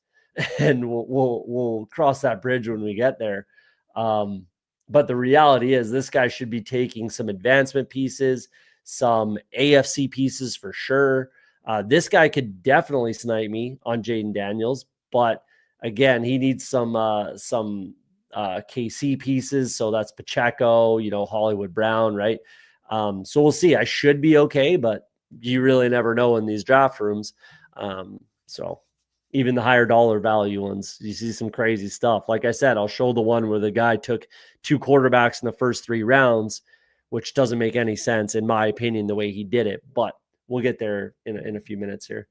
and we'll cross that bridge when we get there. But the reality is, this guy should be taking some advancement pieces, some AFC pieces for sure. This guy could definitely snipe me on Jaden Daniels, but again, he needs some KC pieces. So that's Pacheco, Hollywood Brown, right? So we'll see. I should be okay, but you really never know in these draft rooms. So even the higher dollar value ones, you see some crazy stuff. Like I said, I'll show the one where the guy took 2 quarterbacks in the first 3 rounds, which doesn't make any sense in my opinion, the way he did it, but we'll get there in a few minutes here.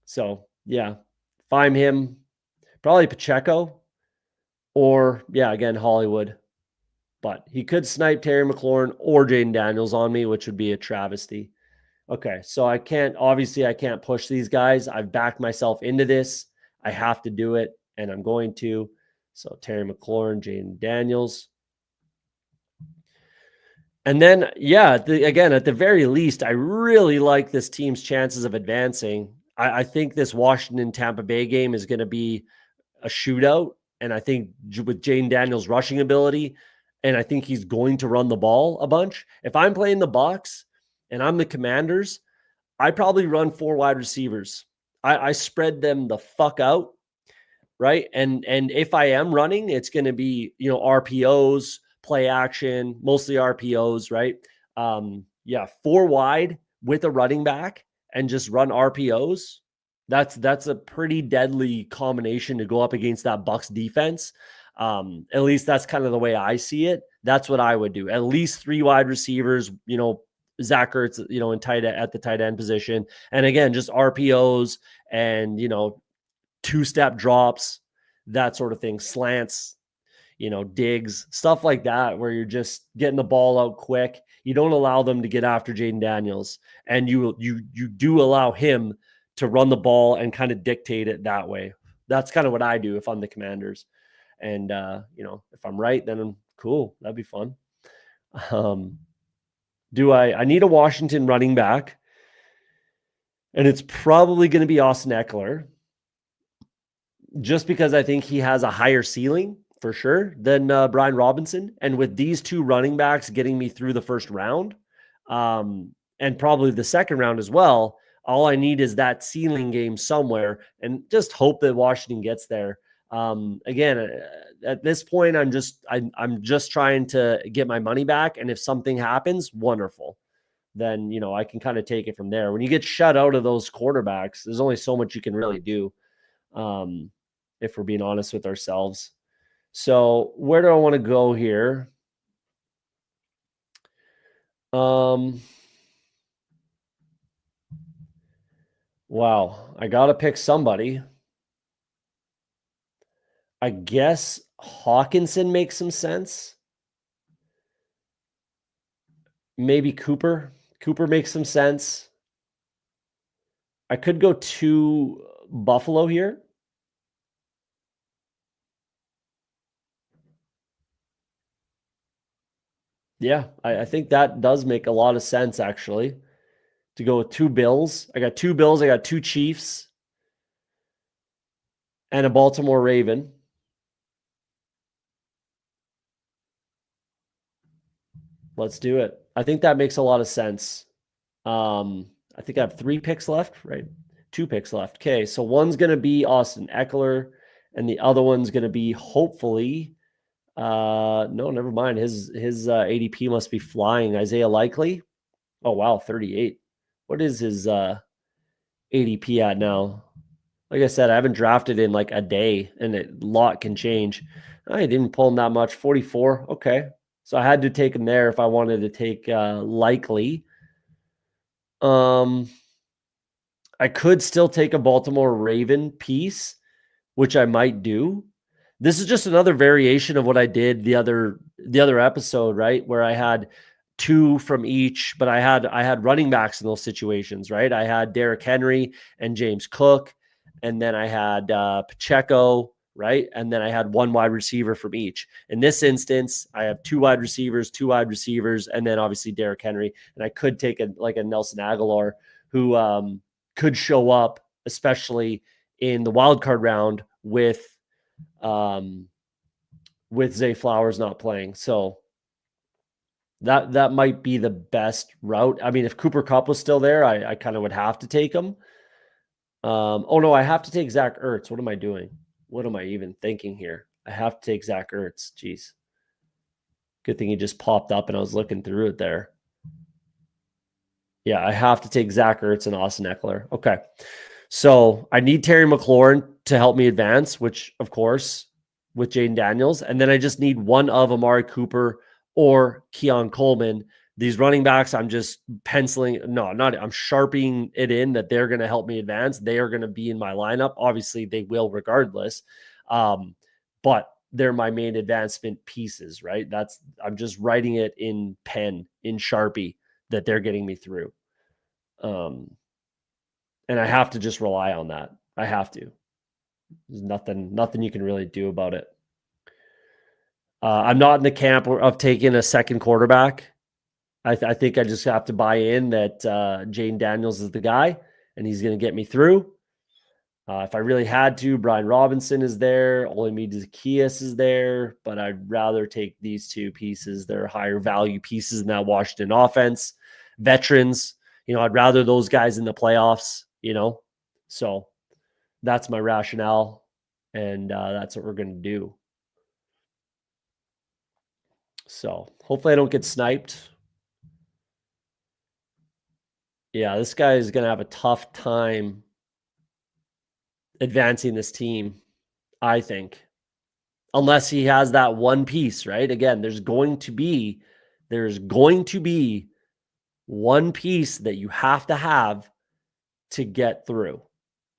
So yeah, if I'm him, probably Pacheco, or again, Hollywood. But he could snipe Terry McLaurin or Jaden Daniels on me, which would be a travesty. Okay, so I can't push these guys. I've backed myself into this. I have to do it, and I'm going to. So Terry McLaurin, Jaden Daniels. And then, again, at the very least, I really like this team's chances of advancing. I think this Washington-Tampa Bay game is going to be a shootout. And I think with Jaden Daniels' rushing ability, and I think he's going to run the ball a bunch. If I'm playing the Bucs and I'm the Commanders, I probably run 4 wide receivers. I spread them the fuck out, right? And if I am running, it's going to be, RPOs, play action, mostly RPOs, right? 4 wide with a running back and just run RPOs. That's a pretty deadly combination to go up against that Bucs defense. At least that's kind of the way I see it. That's what I would do. At least 3 wide receivers, Zach Ertz, at the tight end position. And again, just RPOs and, 2-step drops, that sort of thing, slants, digs, stuff like that, where you're just getting the ball out quick. You don't allow them to get after Jaden Daniels, and you do allow him to run the ball and kind of dictate it that way. That's kind of what I do if I'm the Commanders. And, if I'm right, then I'm cool. That'd be fun. I need a Washington running back, and it's probably going to be Austin Eckler, just because I think he has a higher ceiling for sure than Brian Robinson. And with these 2 running backs getting me through the first round, and probably the second round as well, all I need is that ceiling game somewhere, and just hope that Washington gets there. Again, at this point, I'm just trying to get my money back. And if something happens, wonderful. Then, I can kind of take it from there. When you get shut out of those quarterbacks, there's only so much you can really do. If we're being honest with ourselves. So where do I want to go here? Wow, I got to pick somebody. I guess Hawkinson makes some sense. Maybe Cooper. Cooper makes some sense. I could go to Buffalo here. Yeah, I think that does make a lot of sense actually to go with 2 Bills. I got 2 Bills, I got 2 Chiefs, and a Baltimore Raven. Let's do it. I think that makes a lot of sense. I think I have 3 picks left, right? 2 picks left. Okay, so one's gonna be Austin Eckler, and the other one's gonna be hopefully. No, never mind. His ADP must be flying. Isaiah Likely. Oh wow, 38. What is his ADP at now? Like I said, I haven't drafted in like a day, and a lot can change. I didn't pull him that much. 44. Okay, so I had to take him there if I wanted to take Likely. I could still take a Baltimore Raven piece, which I might do. This is just another variation of what I did the other episode, right? Where I had 2 from each, but I had running backs in those situations, right? I had Derrick Henry and James Cook, and then I had Pacheco, right? And then I had 1 wide receiver from each. In this instance, I have 2 wide receivers, and then obviously Derrick Henry. And I could take a Nelson Aguilar who could show up, especially in the wild card round with Zay Flowers not playing. So that might be the best route. I mean, if Cooper Kupp was still there, I kind of would have to take him. Oh no, I have to take Zach Ertz. What am I doing? What am I even thinking here? I have to take Zach Ertz. Jeez. Good thing he just popped up and I was looking through it there. Yeah, I have to take Zach Ertz and Austin Eckler. Okay. So I need Terry McLaurin to help me advance, which of course with Jaden Daniels. And then I just need one of Amari Cooper or Keon Coleman. These running backs, I'm just penciling. No, not. I'm sharpening it in that they're going to help me advance. They are going to be in my lineup. Obviously, they will regardless. But they're my main advancement pieces, right? I'm just writing it in pen, in Sharpie, that they're getting me through. And I have to just rely on that. I have to. There's nothing you can really do about it. I'm not in the camp of taking a second quarterback. I think I just have to buy in that Jaden Daniels is the guy, and he's going to get me through. If I really had to, Brian Robinson is there. Olamide Zaccheaus is there, but I'd rather take these 2 pieces. They're higher value pieces in that Washington offense. Veterans, I'd rather those guys in the playoffs, So that's my rationale, and that's what we're going to do. So hopefully I don't get sniped. Yeah, this guy is going to have a tough time advancing this team, I think, unless he has that one piece, right? Again, there's going to be one piece that you have to get through,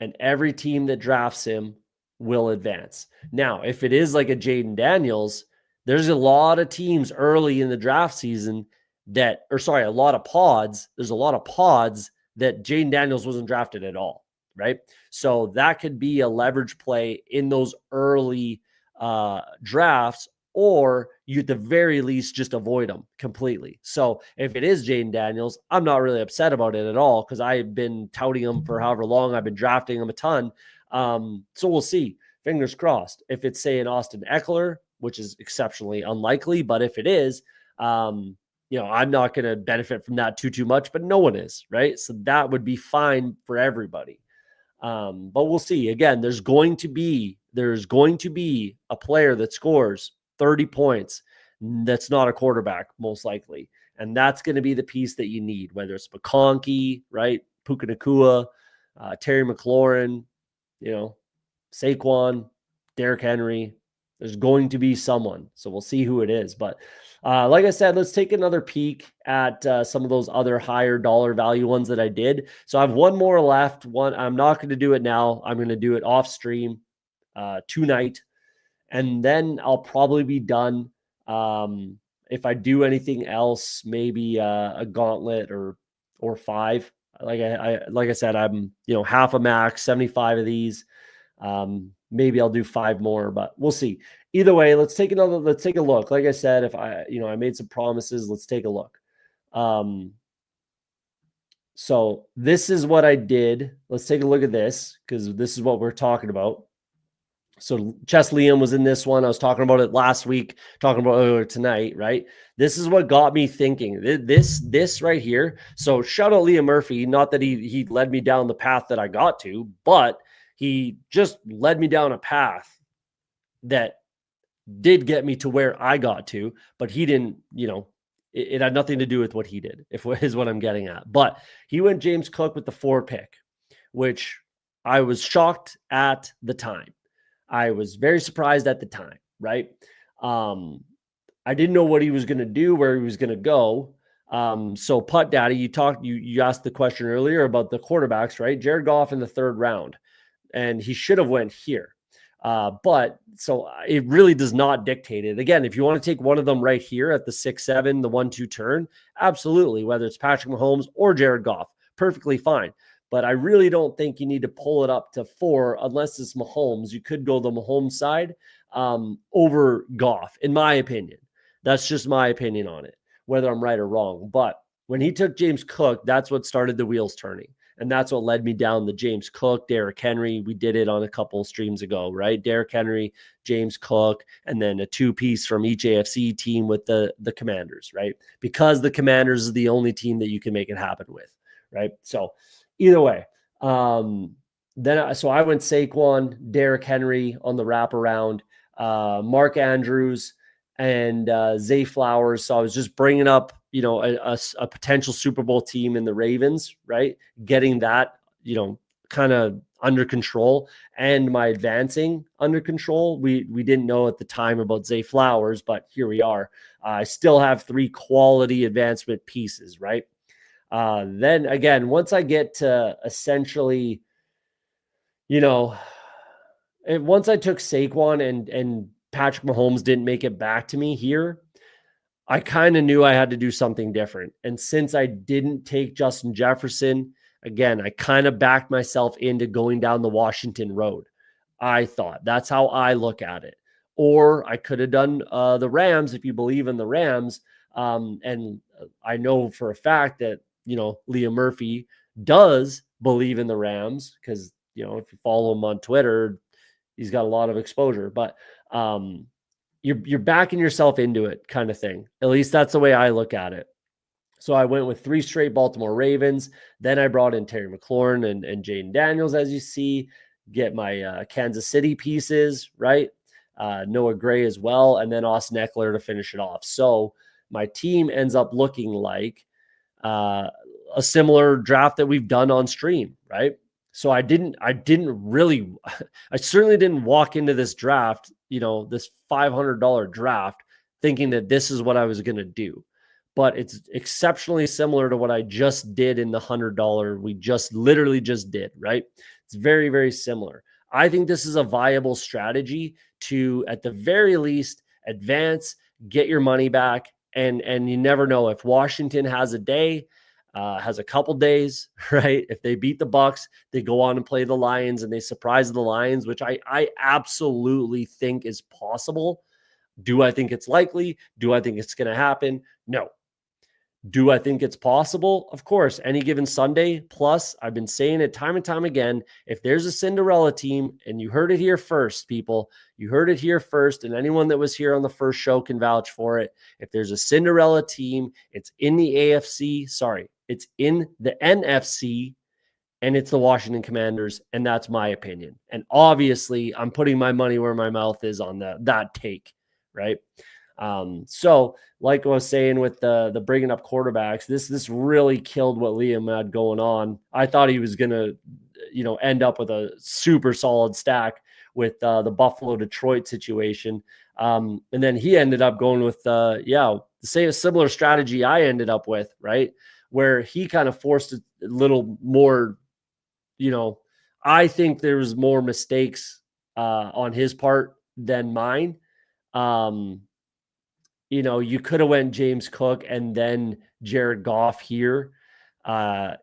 and every team that drafts him will advance. Now, if it is like a Jaden Daniels, there's a lot of teams early in the draft season a lot of pods. There's a lot of pods that Jaden Daniels wasn't drafted at all, right? So that could be a leverage play in those early drafts, or you at the very least just avoid them completely. So if it is Jaden Daniels, I'm not really upset about it at all because I've been touting him for however long. I've been drafting him a ton. So we'll see. Fingers crossed. If it's, say, an Austin Eckler, which is exceptionally unlikely, but if it is, I'm not going to benefit from that too much, but no one is, right? So that would be fine for everybody. But we'll see. Again, there's going to be a player that scores 30 points that's not a quarterback, most likely. And that's going to be the piece that you need, whether it's McConkey, right? Puka Nacua, Terry McLaurin, Saquon, Derrick Henry. There's going to be someone. So we'll see who it is. But like I said, let's take another peek at some of those other higher dollar value ones that I did. So I have one more left. I'm not going to do it now. I'm going to do it off stream tonight. And then I'll probably be done. If I do anything else, maybe a gauntlet or 5. Like I said, I'm, half a max, 75 of these. Maybe I'll do 5 more, but we'll see. Either way, let's take a look. Like I said, if I made some promises, let's take a look. So this is what I did. Let's take a look at this, because this is what we're talking about. So Chess Liam was in this one. I was talking about it last week, talking about it tonight, right? This is what got me thinking. This right here. So shout out Liam Murphy. Not that he led me down the path that I got to, but he just led me down a path that did get me to where I got to, but he didn't, it had nothing to do with what he did, is what I'm getting at. But he went James Cook with the 4 pick, which I was shocked at the time. I was very surprised at the time, right? I didn't know what he was going to do, where he was going to go. So Putt Daddy, you asked the question earlier about the quarterbacks, right? Jared Goff in the 3rd round, and he should have went here. But so it really does not dictate it. Again, if you want to take one of them right here at the 6-7, the 1-2 turn, absolutely. Whether it's Patrick Mahomes or Jared Goff, perfectly fine. But I really don't think you need to pull it up to 4 unless it's Mahomes. You could go the Mahomes side over Goff, in my opinion. That's just my opinion on it, whether I'm right or wrong. But when he took James Cook, that's what started the wheels turning. And that's what led me down the James Cook, Derrick Henry. We did it on a couple of streams ago, right? Derrick Henry, James Cook, and then a 2-piece from each AFC team with the Commanders, right? Because the Commanders is the only team that you can make it happen with, right? So either way, so I went Saquon, Derrick Henry on the wraparound, Mark Andrews, and Zay Flowers. So I was just bringing up, a potential Super Bowl team in the Ravens, right? Getting that, kind of under control, and my advancing under control. We didn't know at the time about Zay Flowers, but here we are. I still have 3 quality advancement pieces, right? Then again, once I get to essentially, once I took Saquon and Patrick Mahomes didn't make it back to me here, I kind of knew I had to do something different. And since I didn't take Justin Jefferson, again, I kind of backed myself into going down the Washington road. I thought that's how I look at it. Or I could have done the Rams, if you believe in the Rams. And I know for a fact that, Liam Murphy does believe in the Rams, because, if you follow him on Twitter, he's got a lot of exposure. But you're backing yourself into it, kind of thing. At least that's the way I look at it. So I went with 3 straight Baltimore Ravens. Then I brought in Terry McLaurin and Jaden Daniels, as you see, get my Kansas City pieces, right? Noah Gray as well, and then Austin Eckler to finish it off. So my team ends up looking like a similar draft that we've done on stream, right? So I certainly didn't walk into this draft, this $500 draft, thinking that this is what I was going to do. But it's exceptionally similar to what I just did in the $100 we literally just did, right? It's very, very similar. I think this is a viable strategy to, at the very least, advance, get your money back, and you never know if Washington has a day, has a couple days, right? If they beat the Bucs, they go on and play the Lions and they surprise the Lions, which I absolutely think is possible. Do I think it's likely? Do I think it's going to happen? No. Do I think it's possible? Of course, any given Sunday. Plus, I've been saying it time and time again, if there's a Cinderella team, and you heard it here first, people, you heard it here first, and anyone that was here on the first show can vouch for it. If there's a Cinderella team, it's in the AFC. Sorry, it's in the NFC, and it's the Washington Commanders, and that's my opinion. And obviously, I'm putting my money where my mouth is on that take, right? So like I was saying with the bringing up quarterbacks, this really killed what Liam had going on. I thought he was going to, end up with a super solid stack with the Buffalo Detroit situation. And then he ended up going with, the same similar strategy I ended up with, right? Where he kind of forced a little more, I think there was more mistakes on his part than mine. You could have went James Cook and then Jared Goff here. But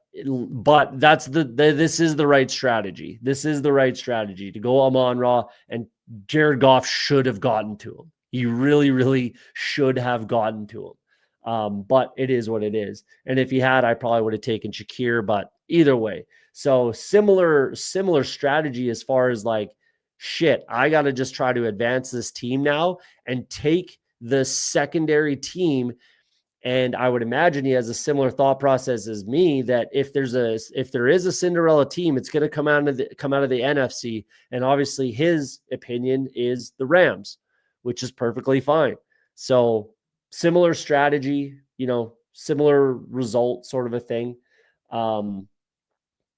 this is the right strategy. This is the right strategy to go Amon-Ra, and Jared Goff should have gotten to him. He really, really should have gotten to him. But it is what it is. And if he had, I probably would have taken Shakir, but either way. So similar strategy as far as like, shit, I got to just try to advance this team now and take the secondary team. And I would imagine he has a similar thought process as me, that if there is a Cinderella team, it's going to come out of the NFC. And obviously his opinion is the Rams, which is perfectly fine. So similar strategy, similar result sort of a thing.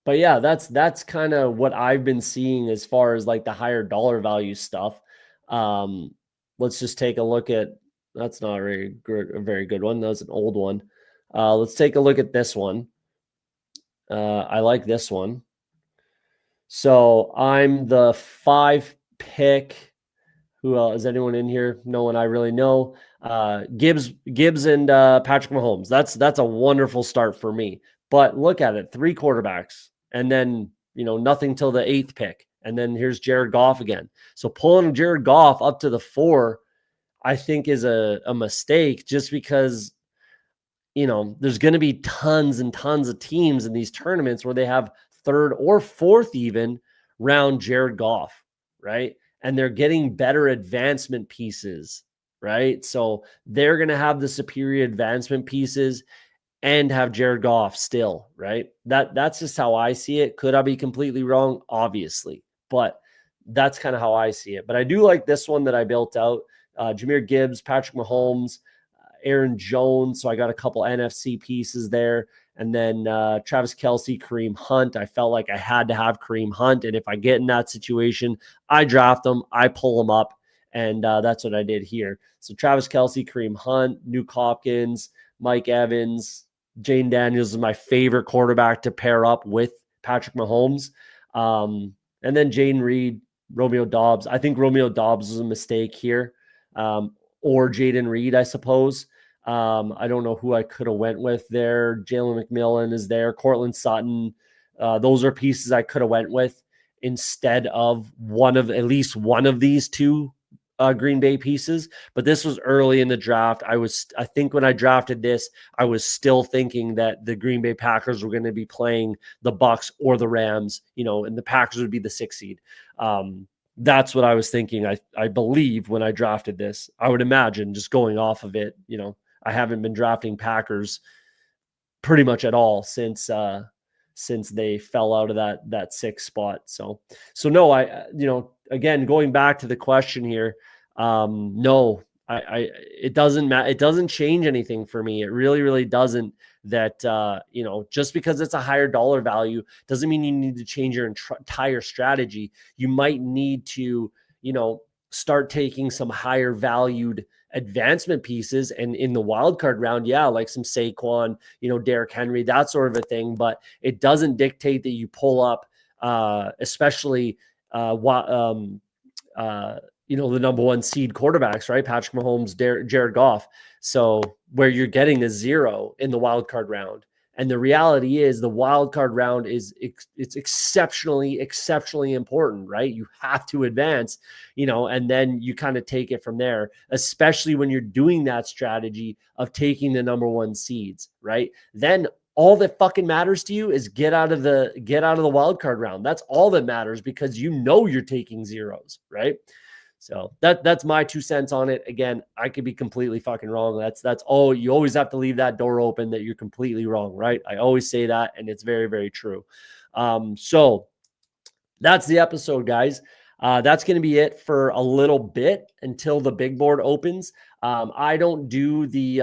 But yeah, that's kind of what I've been seeing as far as like the higher dollar value stuff. Let's just take a look at, that's not a very good one. That's an old one. Let's take a look at this one. I like this one. So I'm the 5 pick. Who else? Is anyone in here? No one I really know. Gibbs and Patrick Mahomes. That's a wonderful start for me. But look at it, 3 quarterbacks, and then nothing till the 8th pick, and then here's Jared Goff again. So pulling Jared Goff up to the 4, I think is a mistake, just because there's going to be tons and tons of teams in these tournaments where they have 3rd or 4th even round Jared Goff, right? And they're getting better advancement pieces, right? So they're going to have the superior advancement pieces and have Jared Goff still, right? That's just how I see it. Could I be completely wrong? Obviously, but that's kind of how I see it. But I do like this one that I built out. Jahmyr Gibbs, Patrick Mahomes, Aaron Jones. So I got a couple NFC pieces there. And then Travis Kelce, Kareem Hunt. I felt like I had to have Kareem Hunt. And if I get in that situation, I draft him, I pull him up. And that's what I did here. So Travis Kelce, Kareem Hunt, Nuke Hopkins, Mike Evans, Jane Daniels is my favorite quarterback to pair up with Patrick Mahomes. And then Jaden Reed, Romeo Doubs. I think Romeo Doubs was a mistake here. Or Jaden Reed, I suppose. I don't know who I could have went with there. Jalen McMillan is there. Cortland Sutton. Those are pieces I could have went with instead of at least one of these 2 Green Bay pieces. But this was early in the draft. I think when I drafted this, I was still thinking that the Green Bay Packers were going to be playing the Bucks or the Rams, and the Packers would be the 6th seed. That's what I was thinking. I believe when I drafted this, I would imagine, just going off of it, I haven't been drafting Packers pretty much at all since they fell out of that 6th spot. So no, again, going back to the question here, no, it doesn't matter. It doesn't change anything for me. It really, really doesn't. That, just because it's a higher dollar value doesn't mean you need to change your entire strategy. You might need to, start taking some higher valued advancement pieces, and in the wild card round, like some Saquon, Derrick Henry, that sort of a thing. But it doesn't dictate that you pull up, especially the number 1 seed quarterbacks, right? Patrick Mahomes, Jared Goff. So where you're getting a 0 in the wild card round. And the reality is the wild card round it's exceptionally, exceptionally important, right? You have to advance, and then you kind of take it from there, especially when you're doing that strategy of taking the number 1 seeds, right? Then all that fucking matters to you is get out of the wild card round. That's all that matters, because you're taking zeros, right? So that's my 2 cents on it. Again, I could be completely fucking wrong. That's all. You always have to leave that door open that you're completely wrong, right? I always say that, and it's very, very true. So that's the episode, guys. That's going to be it for a little bit until the big board opens. I don't do the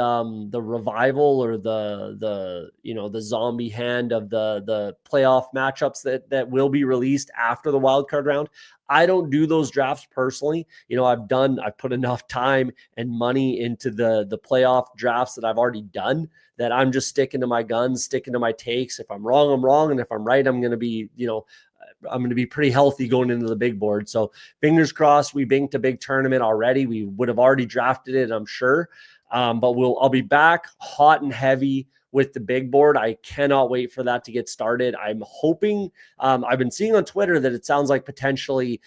revival or the zombie hand of the playoff matchups that will be released after the wild card round. I don't do those drafts personally. I've put enough time and money into the playoff drafts that I've already done, that I'm just sticking to my guns, sticking to my takes. If I'm wrong, I'm wrong. And if I'm right, I'm going to be, I'm going to be pretty healthy going into the big board. So fingers crossed, we banked a big tournament already. We would have already drafted it, I'm sure. But I'll be back hot and heavy with the big board. I cannot wait for that to get started. I'm hoping, I've been seeing on Twitter that it sounds like potentially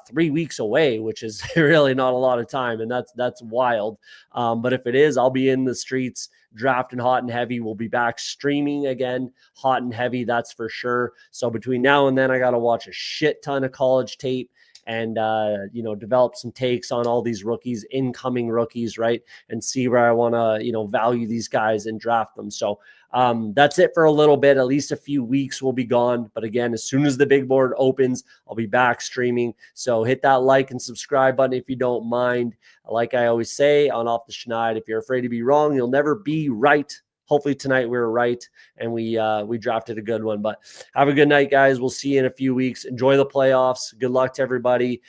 3 weeks away, which is really not a lot of time. And that's wild. But if it is, I'll be in the streets drafting hot and heavy. We'll be back streaming again, hot and heavy. That's for sure. So between now and then, I got to watch a shit ton of college tape and, develop some takes on all these rookies, incoming rookies, right? And see where I want to, value these guys and draft them. So that's it for a little bit. At least a few weeks will be gone. But again, as soon as the big board opens, I'll be back streaming. So hit that like and subscribe button if you don't mind. Like I always say on Off the Schneid, if you're afraid to be wrong, you'll never be right. Hopefully tonight we were right and we drafted a good one. But have a good night, guys. We'll see you in a few weeks. Enjoy the playoffs. Good luck to everybody.